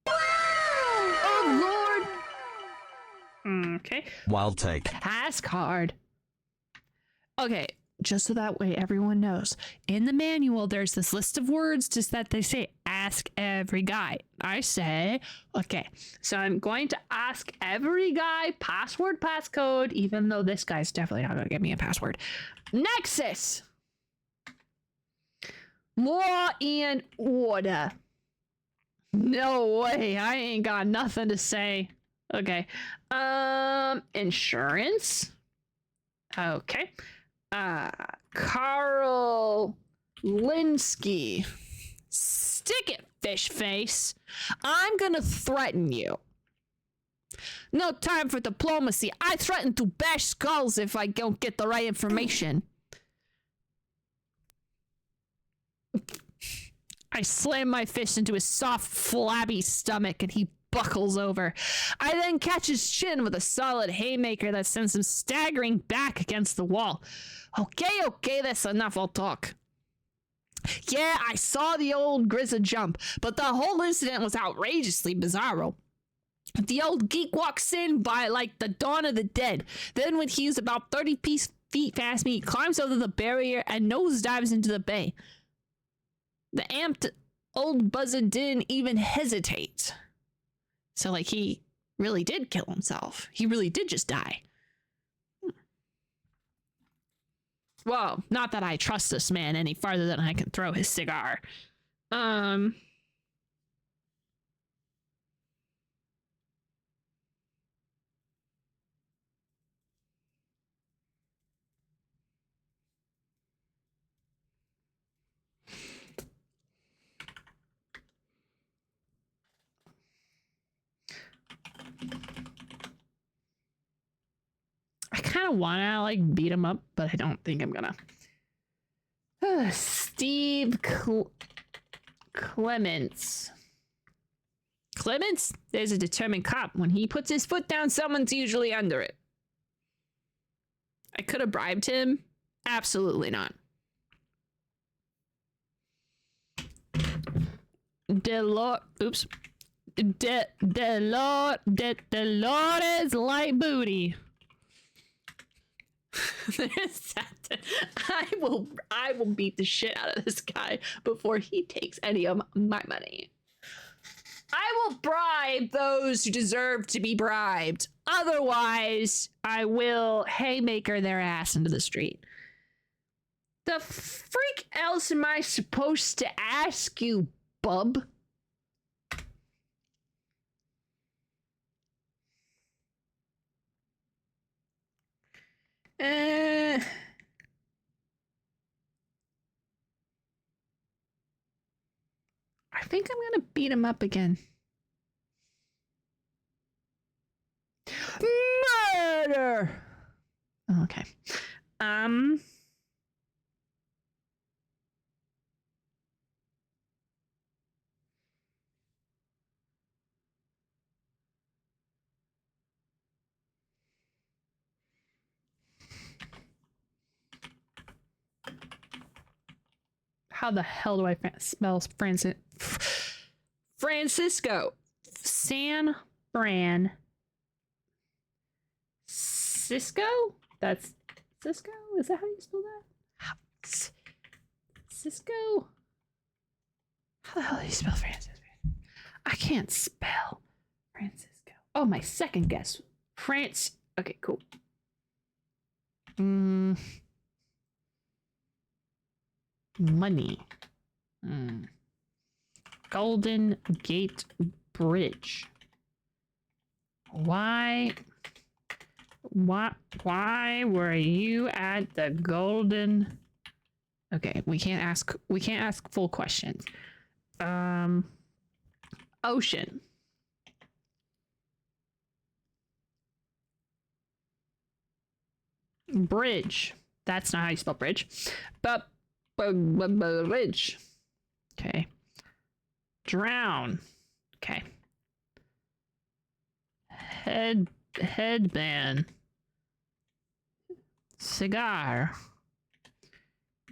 Oh, Lord! Okay. Wild take. Pass card. Okay, just so that way everyone knows. In the manual, there's this list of words just that they say, ask every guy. I say, okay, so I'm going to ask every guy password, passcode, even though this guy's definitely not going to give me a password. Nexus. Law and order. No way, I ain't got nothing to say. Okay. Insurance. Okay. Carl Linsky. Stick it, fish face. I'm gonna threaten you. No time for diplomacy. I threaten to bash skulls if I don't get the right information. I slam my fist into his soft, flabby stomach and he buckles over. I then catch his chin with a solid haymaker that sends him staggering back against the wall. Okay, that's enough. I'll talk. Yeah, I saw the old Grizza jump, but the whole incident was outrageously bizarro. The old geek walks in by like the dawn of the dead. Then when he's about 30 feet past me, he climbs over the barrier and nosedives into the bay. The amped old buzzard didn't even hesitate. So like he really did kill himself. He really did just die. Well, not that I trust this man any farther than I can throw his cigar. I kind of want to like beat him up, but I don't think I'm gonna. Steve Clements. Clements? There's a determined cop. When he puts his foot down, someone's usually under it. I could have bribed him. Absolutely not. Oops. The Lord is light booty. I will beat the shit out of this guy before he takes any of my money. I will bribe those who deserve to be bribed. Otherwise, I will haymaker their ass into the street. The freak else am I supposed to ask you, bub? I think I'm gonna beat him up again. Murder! Okay. How the hell do I spell Francisco? San Fran. Cisco? That's Cisco? Is that how you spell that? Cisco? How the hell do you spell Francisco? I can't spell Francisco. Oh, my second guess. France. Okay, cool. Money. Golden Gate Bridge. Why were you at the Golden? Okay, we can't ask full questions. Ocean. Bridge. That's not how you spell bridge. But bridge. Okay. Drown. Okay. Headband. Cigar.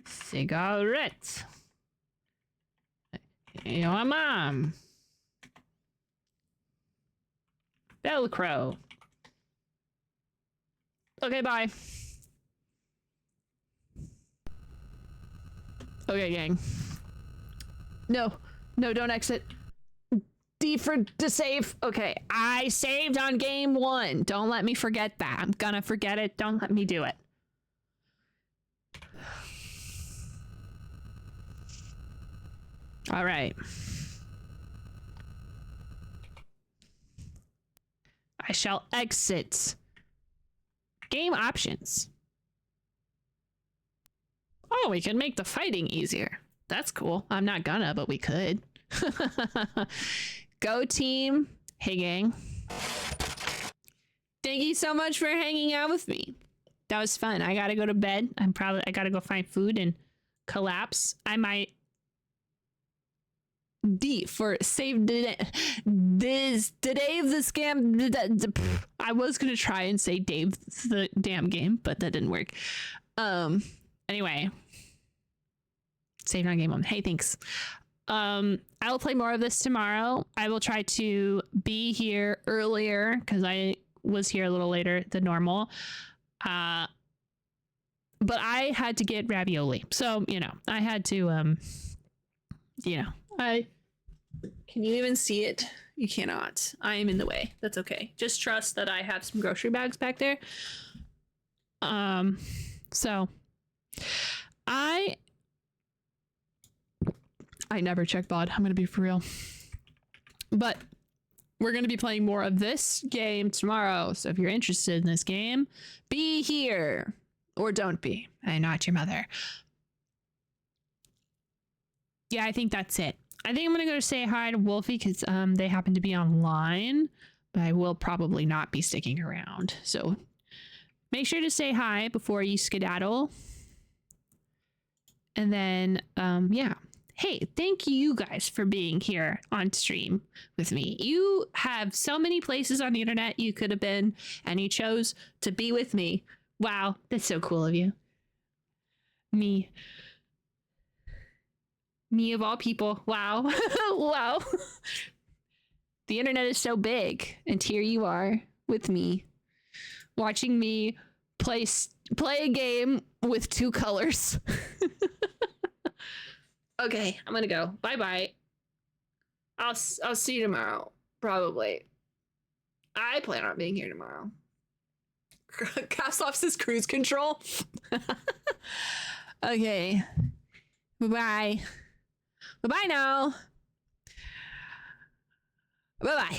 Cigarette. Your mom. Velcro. Okay, bye. Okay, gang. No, don't exit. D for to save. Okay, I saved on game 1. Don't let me forget that. I'm gonna forget it. Don't let me do it. All right. I shall exit. Game options. Oh, we can make the fighting easier. That's cool. I'm not gonna, but we could. Go team. Hey gang. Thank you so much for hanging out with me. That was fun. I gotta go to bed. I gotta go find food and collapse. I might D for save today of the scam. I was gonna try and say Dave the damn game, but that didn't work. Anyway. Save on game on. Hey, thanks. I will play more of this tomorrow. I will try to be here earlier because I was here a little later than normal. But I had to get ravioli. So, you know, I had to, can you even see it? You cannot. I am in the way. That's okay. Just trust that I have some grocery bags back there. So I never check VoD. I'm going to be for real. But we're going to be playing more of this game tomorrow. So if you're interested in this game, be here or don't be. I'm not your mother. Yeah, I think that's it. I think I'm going to go say hi to Wolfie because they happen to be online, but I will probably not be sticking around. So make sure to say hi before you skedaddle. And then, yeah. Hey, thank you guys for being here on stream with me. You have so many places on the internet you could have been, and you chose to be with me. Wow, that's so cool of you. Me of all people. Wow. Wow. The internet is so big, and here you are with me, watching me play a game with 2 colors. Okay, I'm gonna go. Bye-bye. I'll see you tomorrow, probably. I plan on being here tomorrow. Kasloff says cruise control. Okay. Bye-bye. Bye-bye now. Bye-bye.